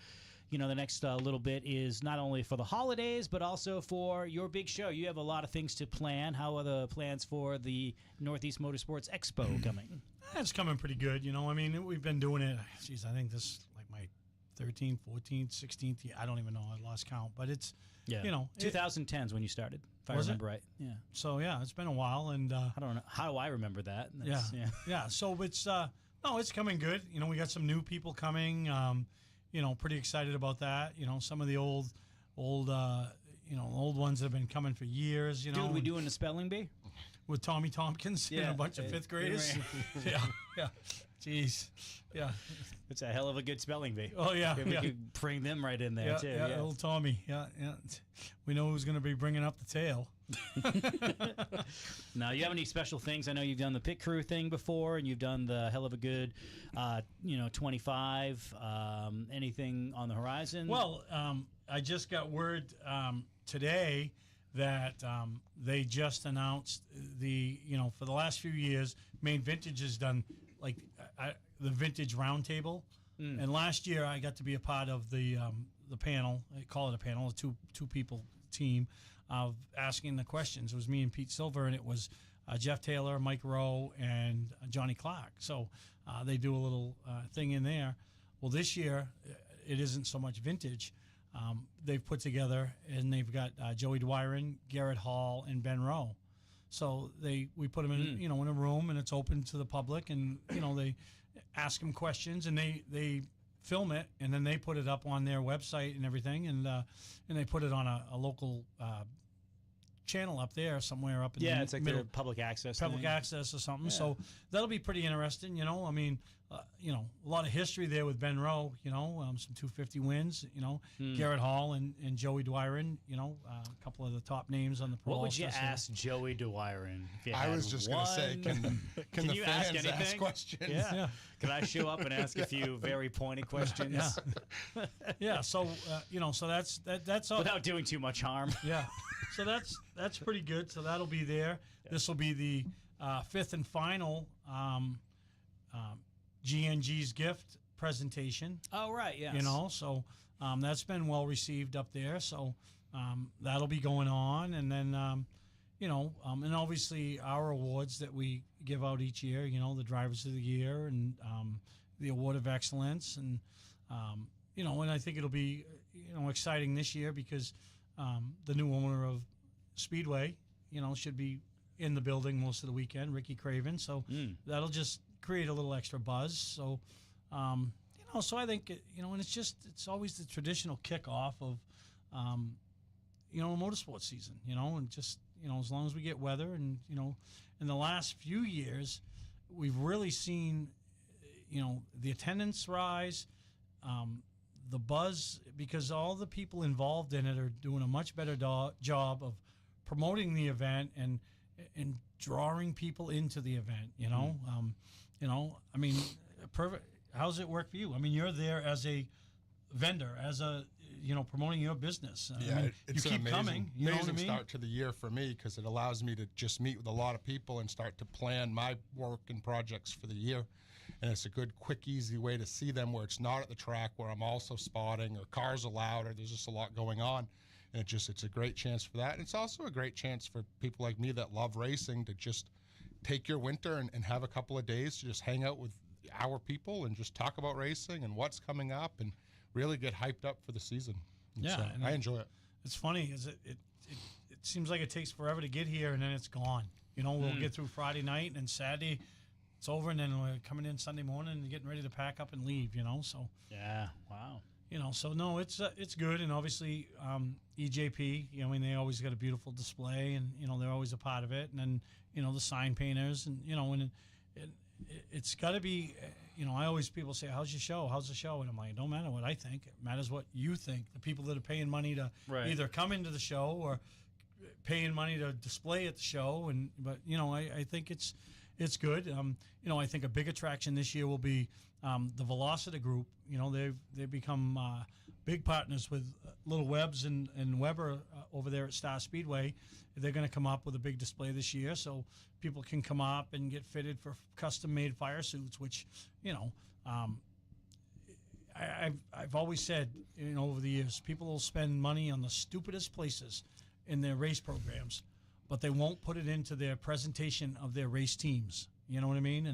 the next little bit is not only for the holidays, but also for your big show. You have a lot of things to plan. How are the plans for the Northeast Motorsports Expo coming? it's coming pretty good. We've been doing it. Geez, I think this is like my 13th, 14th, 16th. I don't even know. I lost count, but it's, Yeah. you know, 2010's when you started, if I Was it? remember right. Yeah. so yeah, it's been a while, and I don't know. How do I remember that? yeah, Yeah. yeah. So it's no, it's coming good. You know, we got some new people coming. You know, pretty excited about that. You know, some of the old ones that have been coming for years. You know, Dude, we doing the spelling bee? with Tommy Tompkins and Yeah. a bunch of fifth graders. yeah, yeah. Jeez, yeah. It's a hell of a good spelling bee. Oh yeah, We yeah. could bring them right in there, Yeah, too. yeah, Yeah. little Tommy. Yeah, yeah. We know who's going to be bringing up the tail. Now, you have any special things? I know you've done the pit crew thing before, and you've done the hell of a good, 25. Anything on the horizon? Well, I just got word today that they just announced for the last few years, Maine Vintage has done like the Vintage Roundtable, and last year I got to be a part of the panel. I call it a panel, a two people team of asking the questions. It was me and Pete Silver, and it was Jeff Taylor, Mike Rowe, and Johnny Clark. So they do a little thing in there. Well, this year it isn't so much vintage. They've put together, and they've got Joey Dwyron, Garrett Hall, and Ben Rowe. So we put them in in a room, and it's open to the public, and they ask them questions, and they film it, and then they put it up on their website and everything, and they put it on a local channel up there somewhere up in the it's like middle, the public access public thing. access or something. So that'll be pretty interesting. I mean, a lot of history there with Ben Rowe. Some 250 wins. Garrett Hall and Joey Dwyron. A couple of the top names on the pro. What would you All-Star. ask Joey Dwyron? If you I had was just going to say, one? can the you ask fans ask anything? questions? Yeah. Can I show up and ask a few very pointed questions Yeah. So so that's all. without doing too much harm? Yeah. So that's pretty good. So that'll be there. This will be the fifth and final GNG's gift presentation. Oh, right, yes. So that's been well received up there. So that'll be going on, and then and obviously our awards that we give out each year. The Drivers of the Year and the Award of Excellence, and and I think it'll be exciting this year because the new owner of Speedway, should be in the building most of the weekend, Ricky Craven. So that'll just create a little extra buzz. So, so I think, and it's always the traditional kickoff of, motorsport season, and just, as long as we get weather and, in the last few years, we've really seen, the attendance rise, the buzz, because all the people involved in it are doing a much better job of promoting the event and drawing people into the event. I mean, perfect. How's it work for you? I mean, you're there as a vendor, as a promoting your business. Yeah, I mean, it's you an keep amazing, coming. You know what I amazing mean? start to the year for me because it allows me to just meet with a lot of people and start to plan my work and projects for the year. And it's a good, quick, easy way to see them where it's not at the track where I'm also spotting or cars are loud or there's just a lot going on. And it's a great chance for that. And it's also a great chance for people like me that love racing to just take your winter and have a couple of days to just hang out with our people and just talk about racing and what's coming up and really get hyped up for the season. And Yeah, so and I enjoy it. It's funny, is it seems like it takes forever to get here, and then it's gone. We'll get through Friday night, and then Saturday it's over, and then we're coming in Sunday morning and getting ready to pack up and leave. So Yeah, wow. So no, it's good, and obviously EJP. They always got a beautiful display, and they're always a part of it, and then the sign painters, and it's got to be. I always people say, "How's your show? How's the show?" And I'm like, "It don't matter what I think. It matters what you think." The people that are paying money to either come into the show or paying money to display at the show, but I think it's good. I think a big attraction this year will be the Velocity Group. They've become big partners with Little Webbs and Weber over there at Star Speedway. They're going to come up with a big display this year, so people can come up and get fitted for custom-made fire suits. Which, I've always said, over the years, people will spend money on the stupidest places in their race programs, but they won't put it into their presentation of their race teams. You know what I mean?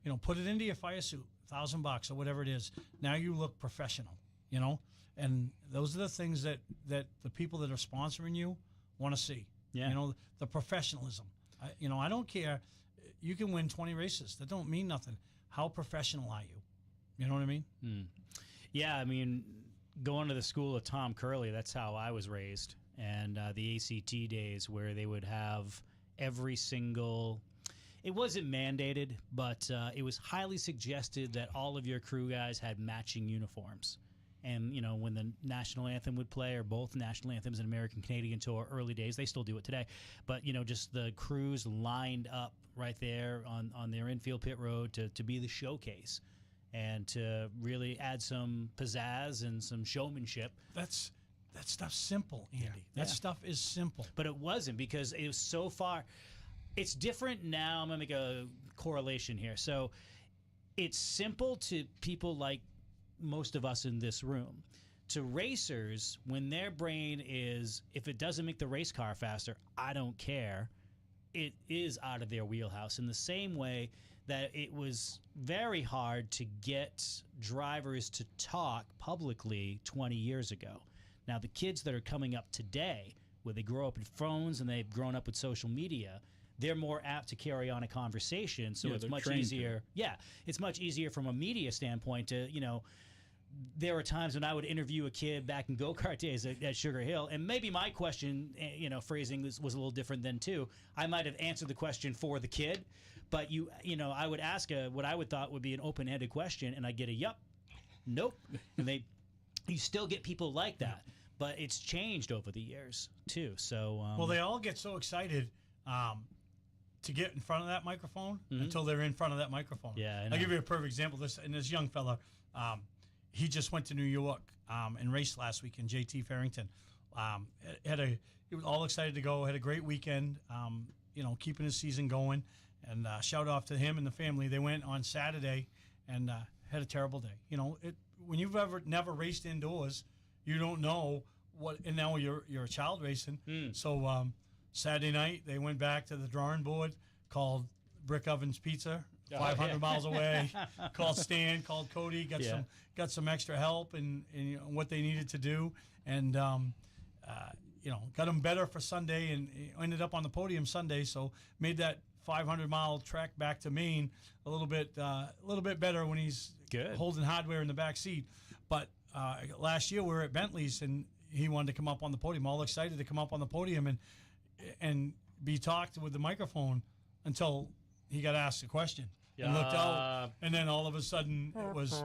And put it into your fire suit, $1,000 or whatever it is. Now you look professional. you know, and those are the things that the people that are sponsoring you want to see. Yeah. You know, the professionalism. I don't care. You can win 20 races. That don't mean nothing. How professional are you? You know what I mean? Yeah, I mean, going to the school of Tom Curley, that's how I was raised. And the ACT days where they would have every single... It wasn't mandated, but it was highly suggested that all of your crew guys had matching uniforms. And, you know, when the national anthem would play, or both national anthems and American Canadian Tour, early days, they still do it today. But, you know, just the crews lined up right there on their infield pit road to be the showcase and to really add some pizzazz and some showmanship. That stuff's simple, Andy. That stuff is simple. But it wasn't, because it was so far. It's different now. I'm going to make a correlation here. So it's simple to people like most of us in this room. To racers, when their brain is, if it doesn't make the race car faster, I don't care, it is out of their wheelhouse. In the same way that it was very hard to get drivers to talk publicly 20 years ago. Now, the kids that are coming up today, where they grow up with phones and they've grown up with social media, they're more apt to carry on a conversation. So it's much easier. Yeah, it's much easier from a media standpoint to, you know, there were times when I would interview a kid back in go-kart days at Sugar Hill, and maybe my question, you know, phrasing was a little different then too. I might have answered the question for the kid, but you know, I would ask what I would thought would be an open-ended question, and I get a yup, nope, and you still get people like that, but it's changed over the years too. So well, they all get so excited to get in front of that microphone until they're in front of that microphone. Yeah, I'll give you a perfect example. This young fella. He just went to New York and raced last weekend. JT Farrington he was all excited to go. Had a great weekend. You know, keeping his season going. And shout off to him and the family. They went on Saturday and had a terrible day. You know, when you've never raced indoors, you don't know what. And now you're a child racing. So Saturday night they went back to the drawing board. Called Brick Ovens Pizza. 500 miles away. Called Stan, called Cody, got some extra help and you know, what they needed to do, and you know, got them better for Sunday, and ended up on the podium Sunday. So made that 500-mile trek back to Maine a little bit better when he's holding hardware in the back seat. But last year we were at Bentley's and he wanted to come up on the podium, all excited to come up on the podium and be talked with the microphone until he got asked a question and looked out, and then all of a sudden it was,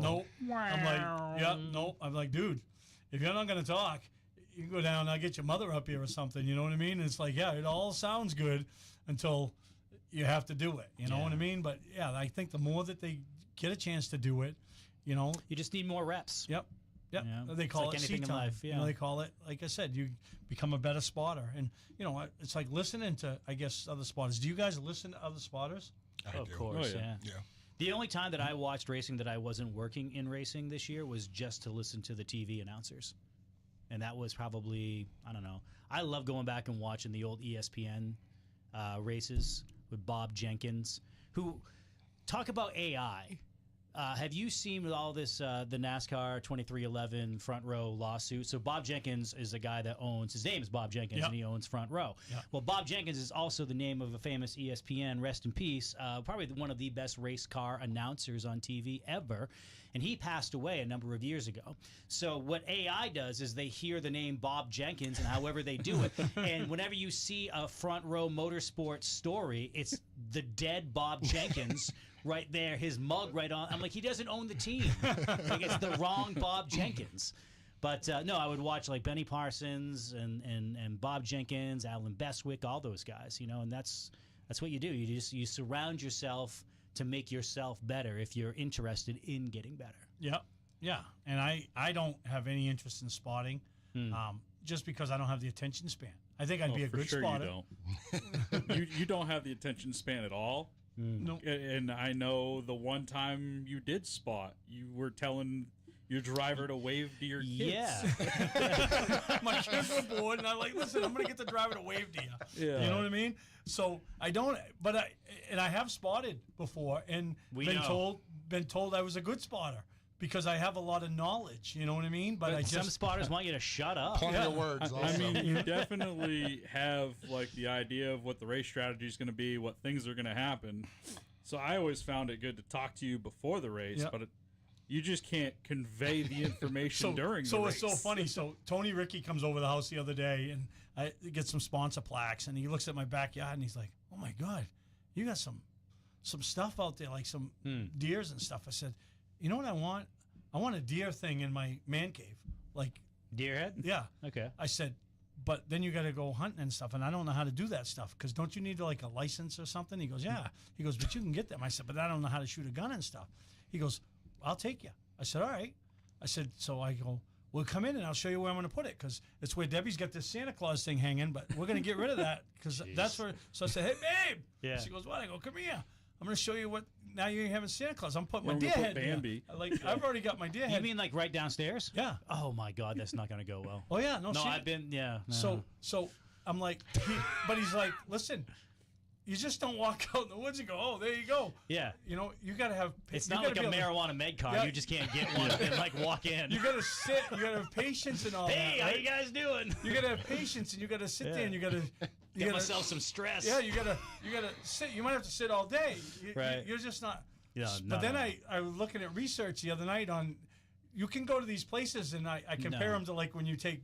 nope. I'm like, nope. I'm like, dude, if you're not going to talk, you can go down, I'll get your mother up here or something, you know what I mean? And it's like, it all sounds good until you have to do it, you know what I mean? But, I think the more that they get a chance to do it, you know. You just need more reps. Yep. You know, they call it seat time. Life, You know, they call it, like I said, you become a better spotter. And, you know, it's like listening to, I guess, other spotters. Do you guys listen to other spotters? Of course, yeah. The only time that I watched racing that I wasn't working in racing this year was just to listen to the TV announcers. And that was probably, I don't know. I love going back and watching the old ESPN races with Bob Jenkins, who, talk about AI. Have you seen with all this, the NASCAR 2311 Front Row lawsuit? So Bob Jenkins is a guy that owns, his name is Bob Jenkins, and he owns Front Row. Well, Bob Jenkins is also the name of a famous ESPN, rest in peace, probably one of the best race car announcers on TV ever. And he passed away a number of years ago. So what AI does is they hear the name Bob Jenkins and however they do it. And whenever you see a Front Row Motorsports story, it's the dead Bob Jenkins right there, his mug right on. I'm like, he doesn't own the team. Like, it's the wrong Bob Jenkins. But no, I would watch like Benny Parsons and Bob Jenkins, Alan Bestwick, all those guys, you know, and that's what you do. You surround yourself to make yourself better if you're interested in getting better. Yeah. And I don't have any interest in spotting, just because I don't have the attention span. I think I'd be a good spotter. You don't. you don't have the attention span at all. No. And I know the one time you did spot, you were telling your driver to wave to your kids. Yeah. My kids were bored, and I'm like, listen, I'm going to get the driver to wave to you. Yeah. You know what I mean? So I don't, but I have spotted before and been told I was a good spotter because I have a lot of knowledge. You know what I mean? But I some just spotters want you to shut up. Plenty of words. I Also. mean, you definitely have like the idea of what the race strategy is going to be, what things are going to happen. So I always found it good to talk to you before the race, Yep. but you just can't convey the information during the so race. it's so funny. So Tony Ricky comes over the house the other day, and I get some sponsor plaques, and he looks at my backyard, and he's like, "Oh my God, you got some stuff out there, like some deers and stuff." I said, "You know what I want? I want a deer thing in my man cave, like Deerhead? yeah." Okay. I said, "But then you got to go hunting and stuff, and I don't know how to do that stuff because don't you need like a license or something?" He goes, "Yeah." He goes, "But you can get them." I said, "But I don't know how to shoot a gun and stuff." He goes, "I'll take you." I said, "All right." I said, so I go, "Well, come in and I'll show you where I'm going to put it because it's where Debbie's got this Santa Claus thing hanging, but we're going to get rid of that because that's where." So I said, "Hey, babe." Yeah. She goes, "What?" I go, "Come here. I'm going to show you what. Now you're having Santa Claus. I'm putting We're my gonna deer put head. Bambi. Here. Like I've already got my deer You head. mean like right downstairs? Yeah. Oh my God, that's not going to go well. Oh yeah. No. No, she- I've been. Yeah. No. So I'm like, but he's like, "Listen, you just don't walk out in the woods and go, oh, there you go." Yeah. You know, you got to have. It's you not gotta like a be able to- marijuana med card. Yeah. You just can't get one and like walk in. You got to sit. You got to have patience and all Hey, that. how right? you guys doing? You got to have patience and you got to sit there Yeah. and you got to. You Get gotta, myself some stress. Yeah, you gotta sit. You might have to sit all day. Right. You're just not. Yeah, But then no. I was looking at research the other night on. You can go to these places and I compare No. them to like when you take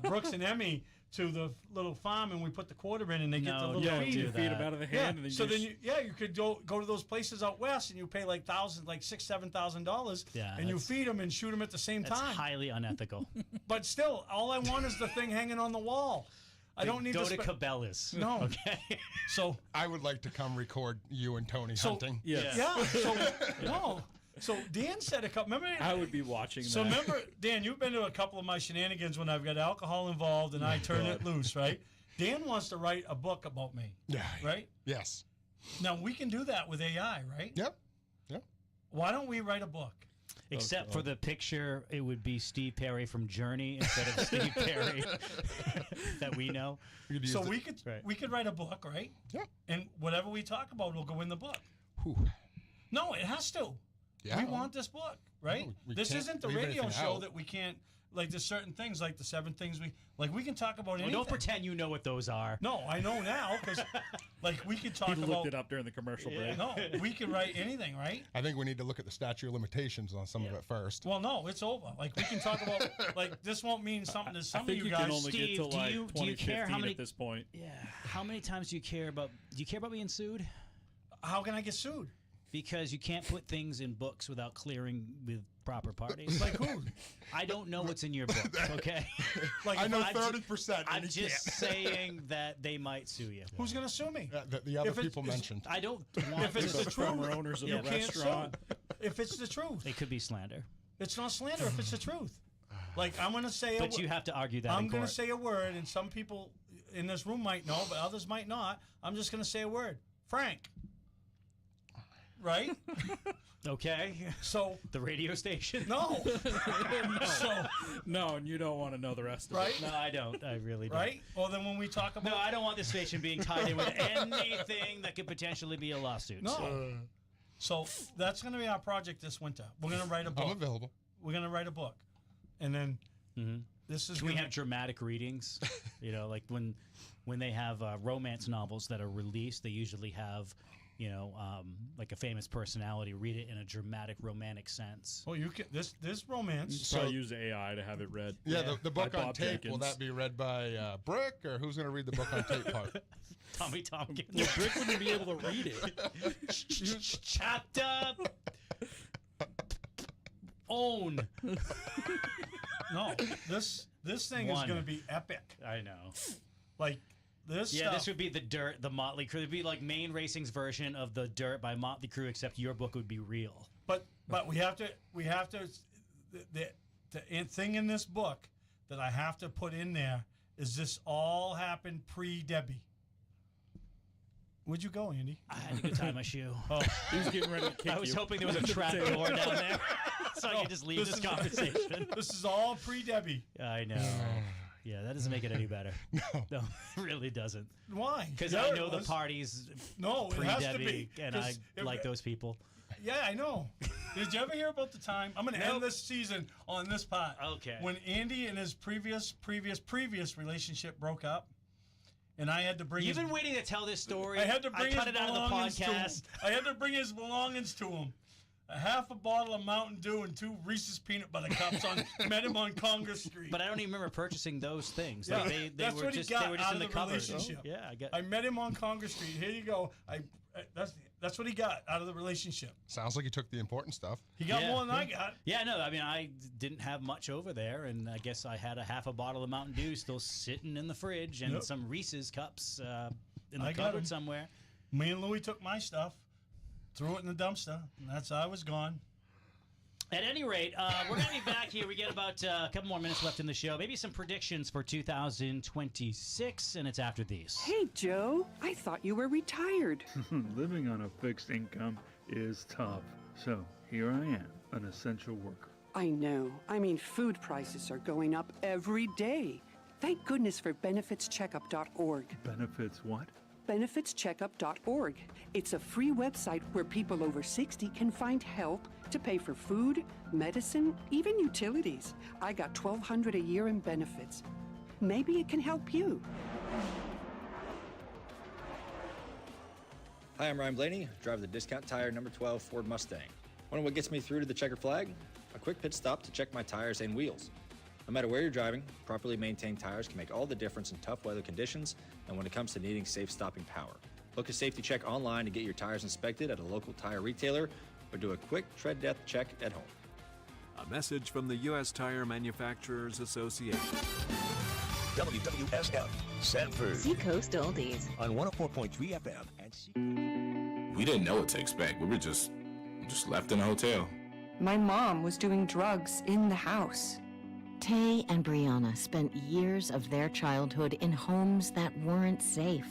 Brooks and Emmy to the little farm and we put the quarter in and they get the No, little don't feed. do you that. feed them out of the Yeah. hand, and then So you then just- you could go to those places out west and you pay like $6,000-$7,000 Yeah, and you that's- feed them and shoot them at the same That's time. highly unethical. But still, all I want is the thing hanging on the wall. I don't need Go to to Cabela's. No. Okay. So I would like to come record you and Tony hunting. Yes. yeah. So no. So Dan said a couple. Remember? I would be watching So that. remember, Dan, you've been to a couple of my shenanigans when I've got alcohol involved and I turn it loose, right? Dan wants to write a book about me, Yeah. right? Yes. Now we can do that with AI, right? Yep. Yep. Why don't we write a book? Except for the picture, it would be Steve Perry from Journey instead of Steve Perry that we know. We could use So the- Right. we could write a book, right? Yep. And whatever we talk about will go in the book. Whew. No, it has to. Yeah. We want this book, right? No, we This can't isn't the leave radio anything show out. that we can't. Like there's certain things, like the 7 things we like. We can talk about Well, anything. don't pretend you know what those are. No, I know now because, like, we could talk He about. looked it up during the commercial break. No, we can write anything, right? I think we need to look at the statute of limitations on some of it first. Well, no, it's over. Like we can talk about. Like this won't mean something to I some think of you you guys. can only Steve, get to do like you- do you care how 2015 many- at this point. Yeah. How many times do you care about being sued? How can I get sued? Because you can't put things in books without clearing with proper parties. Like who? I don't know what's in your book, okay? Like I know if 30%. I'm and he just saying that they might sue you. Who's gonna sue me? the other If it's- people is- mentioned. I don't want If it's to. the former truth, owners of you the can't restaurant. sue. If it's the truth, It could be slander. it's not slander. If it's the truth, like I'm gonna say. But you have to argue that I'm in gonna court. say a word, and some people in this room might know, but others might not. I'm just gonna say a word, Frank. Right? Okay. So The radio station? no. So No, and you don't want to know the rest of right, it. No, I don't. I really don't. right. Well, then when we talk about No, I don't want this station being tied in with anything that could potentially be a lawsuit. no. So that's gonna be our project this winter. We're gonna write a I'm book. available. We're gonna write a book, and then this is. Can we gonna- have dramatic readings? You know, like when they have romance novels that are released, they usually have, you know, like a famous personality read it in a dramatic, romantic sense. Oh, you can. This romance. Probably use AI to have it read. Yeah, the book By on Bob tape, will Jenkins. that be read by Brick, or who's going to read the book on tape part? Tommy Tompkins. Well, Brick wouldn't be able to read it. Chapter. Own. No, this thing is One. gonna be epic. I know. Like this. Yeah, stuff, this would be the Dirt, the Motley Crue. It'd be like Main Racing's version of the Dirt by Motley Crue, except your book would be real. But we have to the thing in this book that I have to put in there is this all happened pre-Debbie. Where'd you go, Andy? I had to go tie my shoe. He was getting ready to kick I was you. hoping there was a trap door down there, so I could just leave this conversation. This is all pre-Debbie. I know. Yeah, that doesn't make it any better. No, it really doesn't. Why? Because Yeah, I it know the was. parties No, it has to pre-Debbie, be. and 'Cause I if- like those people. Yeah, I know. Did you ever hear about the time? I'm going to end this season on this part. Okay. When Andy and his previous relationship broke up, and I had to bring. You've been waiting to tell this story. I had to bring cut his it out of the belongings to him. podcast. I had to bring his belongings to him. A half a bottle of Mountain Dew and 2 Reese's peanut butter cups. Met him on Congress Street. But I don't even remember purchasing those things. Yeah, Like they that's were what he just got they were just out in the of the cupboard. relationship. Yeah, I get. I met him on Congress Street. Here you go. That's what he got out of the relationship. Sounds like he took the important stuff. He got Yeah. more than I got. Yeah, no, I mean, I didn't have much over there, and I guess I had a half a bottle of Mountain Dew still sitting in the fridge and Yep. some Reese's cups in the I got cupboard 'em. somewhere. Me and Louie took my stuff, threw it in the dumpster, and I was gone. At any rate, we're going to be back here. We get about a couple more minutes left in the show. Maybe some predictions for 2026, and it's after these. Hey, Joe, I thought you were retired. Living on a fixed income is tough. So here I am, an essential worker. I know. I mean, food prices are going up every day. Thank goodness for benefitscheckup.org. Benefits what? Benefitscheckup.org. It's a free website where people over 60 can find help to pay for food, medicine, even utilities. I got $1,200 a year in benefits. Maybe it can help you. Hi, I'm Ryan Blaney, driver of the Discount Tire number 12 Ford Mustang. Wonder what gets me through to the checker flag? A quick pit stop to check my tires and wheels. No matter where you're driving, properly maintained tires can make all the difference in tough weather conditions and when it comes to needing safe stopping power. Book a safety check online to get your tires inspected at a local tire retailer or do a quick tread depth check at home. A message from the U.S. Tire Manufacturers Association. WWSF, Sanford. Seacoast Oldies. On 104.3 FM. And we didn't know what to expect. We were just left in a hotel. My mom was doing drugs in the house. Tay and Brianna spent years of their childhood in homes that weren't safe.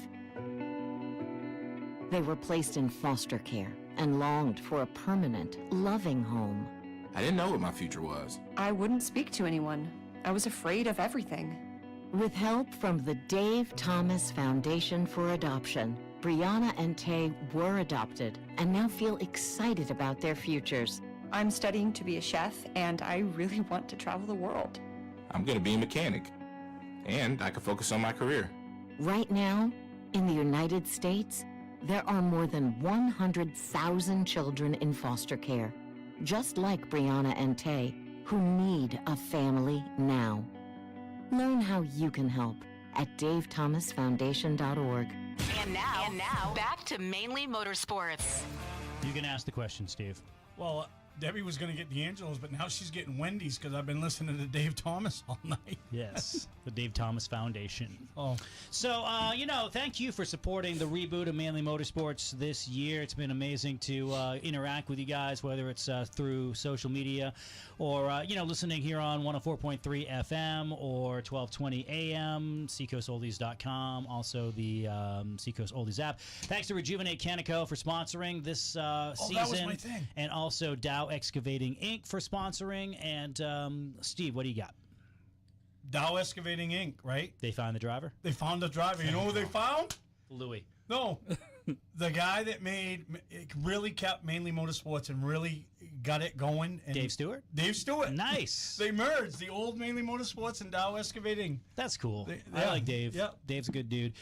They were placed in foster care and longed for a permanent, loving home. I didn't know what my future was. I wouldn't speak to anyone. I was afraid of everything. With help from the Dave Thomas Foundation for Adoption, Brianna and Tay were adopted and now feel excited about their futures. I'm studying to be a chef, and I really want to travel the world. I'm going to be a mechanic, and I can focus on my career. Right now, in the United States, there are more than 100,000 children in foster care, just like Brianna and Tay, who need a family now. Learn how you can help at davethomasfoundation.org. And now, back to Mainely Motorsports. You can ask the question, Steve. Well, Debbie was going to get D'Angelo's, but now she's getting Wendy's because I've been listening to Dave Thomas all night. Yes, the Dave Thomas Foundation. Oh. So, thank you for supporting the reboot of Mainly Motorsports this year. It's been amazing to interact with you guys, whether it's through social media or, listening here on 104.3 FM or 1220 AM, seacoastoldies.com, also the Seacoast Oldies app. Thanks to Rejuvenate Canico for sponsoring this season. That was my thing. And also Dow Excavating Inc. for sponsoring. And Steve, what do you got? Dow Excavating Inc., right? They found the driver? They found the driver. You know who they found? Louis. No. The guy that really kept Mainly Motorsports and really got it going. And Dave Stewart? Dave Stewart. Nice. They merged the old Mainly Motorsports and Dow Excavating. That's cool. I like Dave. Yep. Dave's a good dude.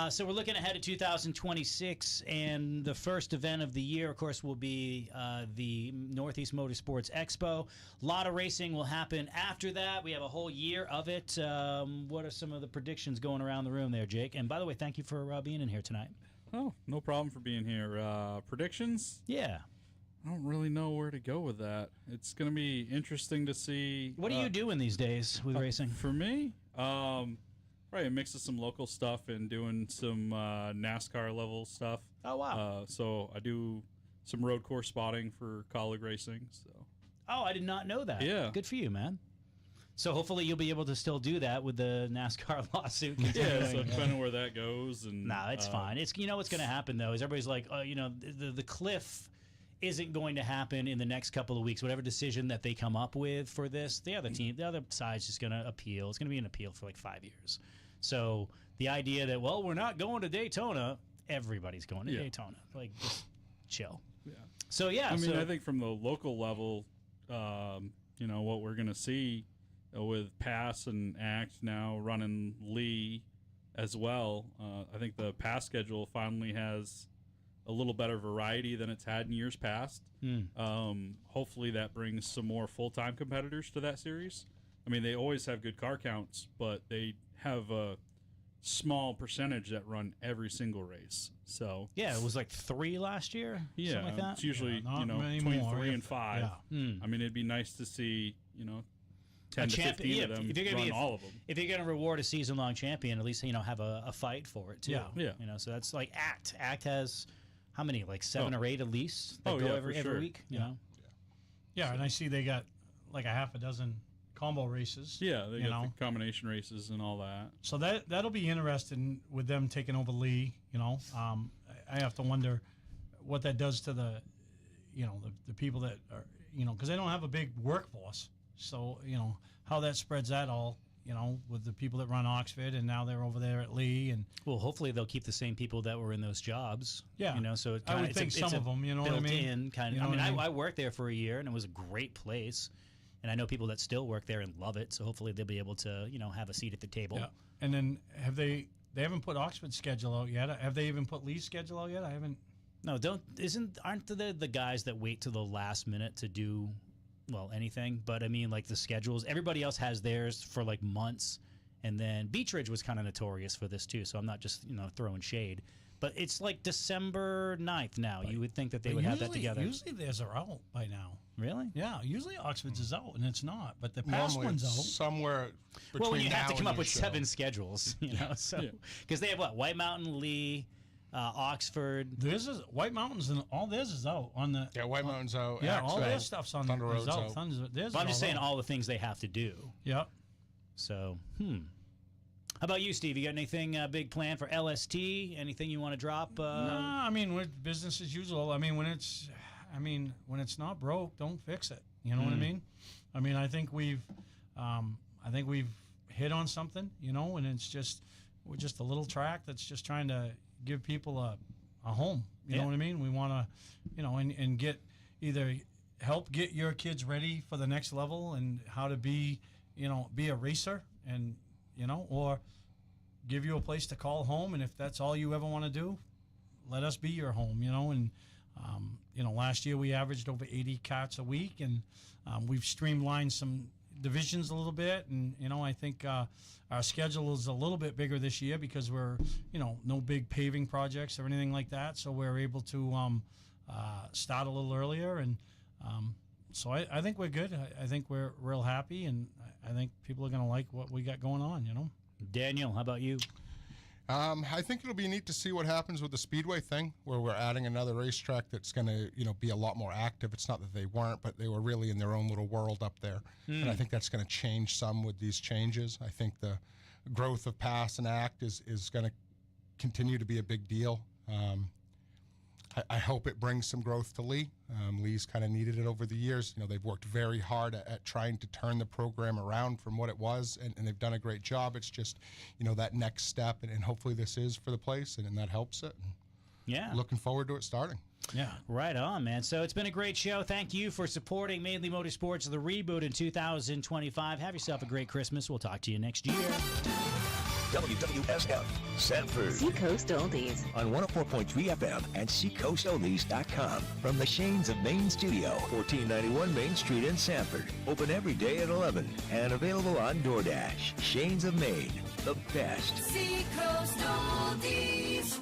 So we're looking ahead to 2026, and the first event of the year, of course, will be the Northeast Motorsports Expo. A lot of racing will happen after that. We have a whole year of it. What are some of the predictions going around the room there, Jake? And by the way, thank you for being in here tonight. Oh, no problem for being here. Predictions? Yeah. I don't really know where to go with that. It's going to be interesting to see. What are you doing these days with racing? For me, probably a mix of some local stuff and doing some NASCAR level stuff. Oh, wow. So I do some road course spotting for colleague racing. So. Oh, I did not know that. Yeah. Good for you, man. So hopefully you'll be able to still do that with the NASCAR lawsuit continuing. Yeah, so depending on where that goes. And nah, it's fine. It's what's going to happen, though, is everybody's like, the cliff isn't going to happen in the next couple of weeks. Whatever decision that they come up with for this, the other side's just going to appeal. It's going to be an appeal for like 5 years. So the idea that, we're not going to Daytona, everybody's going to Daytona. Like, just chill. So yeah, I mean, I think from the local level, what we're going to see with Pass and Act now running Lee as well. I think the Pass schedule finally has a little better variety than it's had in years past. Hopefully that brings some more full-time competitors to that series. I mean, they always have good car counts, but they have a small percentage that run every single race. So yeah, it was like 3 last year. Yeah, something like that. it's usually many between more, 3 and 5. I mean, it'd be nice to see 10 to 15 of them run all of them. If you're going to reward a season-long champion, at least have a fight for it too. Yeah. So that's like Act. Act has how many? Like 7 or 8 at least. That go every week. You know. Yeah, and I see they got like a half a dozen combo races. Yeah, they got the combination races and all that. So that'll be interesting with them taking over Lee. I have to wonder what that does to the people that are because they don't have a big workforce. So how that spreads that all. With the people that run Oxford, and now they're over there at Lee, and well, hopefully they'll keep the same people that were in those jobs. Yeah, so it I would think some of them. You know what I mean? I worked there for a year, and it was a great place. And I know people that still work there and love it. So hopefully they'll be able to, have a seat at the table. Yeah. And then they haven't put Oxford's schedule out yet. Have they even put Lee's schedule out yet? I haven't. No, aren't the guys that wait till the last minute to do, anything? But I mean, like the schedules, everybody else has theirs for like months. And then Beech Ridge was kind of notorious for this too. So I'm not just, throwing shade. But it's like December 9th now. You would think that they would have that together. Usually theirs are out by now. Really? Yeah. Usually Oxford's is out, and it's not. But the past one's out. Somewhere between when you have to come up with show. 7 schedules, so because they have White Mountain, Lee, Oxford. This is White Mountains, and all theirs is out on the. Yeah, White Mountain's out. Yeah, all their stuff's on Thunder Road's out. I'm just saying all the things they have to do. Yep. So, How about you, Steve? You got anything big planned for LST? Anything you want to drop? No, I mean, with business as usual. I mean, when it's not broke, don't fix it. You know what I mean? I mean, I think we've hit on something, and we're just a little track that's just trying to give people a home. You know what I mean? We want to, and get either help get your kids ready for the next level and how to be a racer and, or give you a place to call home. And if that's all you ever want to do, let us be your home, and, last year we averaged over 80 karts a week, and we've streamlined some divisions a little bit. And, I think our schedule is a little bit bigger this year because we're, no big paving projects or anything like that. So we're able to start a little earlier. And so I think we're good. I think we're real happy, and I think people are going to like what we got going on, Daniel, how about you? I think it'll be neat to see what happens with the Speedway thing, where we're adding another racetrack that's going to, be a lot more active. It's not that they weren't, but they were really in their own little world up there. And I think that's going to change some with these changes. I think the growth of Pass and Act is going to continue to be a big deal. I hope it brings some growth to Lee. Lee's kind of needed it over the years. They've worked very hard at trying to turn the program around from what it was, and they've done a great job. It's just, that next step, and hopefully this is for the place, and that helps it. Yeah. Looking forward to it starting. Yeah. Right on, man. So it's been a great show. Thank you for supporting Mainly Motorsports, the reboot in 2025. Have yourself a great Christmas. We'll talk to you next year. WWSF, Sanford. Seacoast Oldies. On 104.3 FM and SeacoastOldies.com. From the Shanes of Main Studio, 1491 Main Street in Sanford. Open every day at 11 and available on DoorDash. Shanes of Maine, the best. Seacoast Oldies.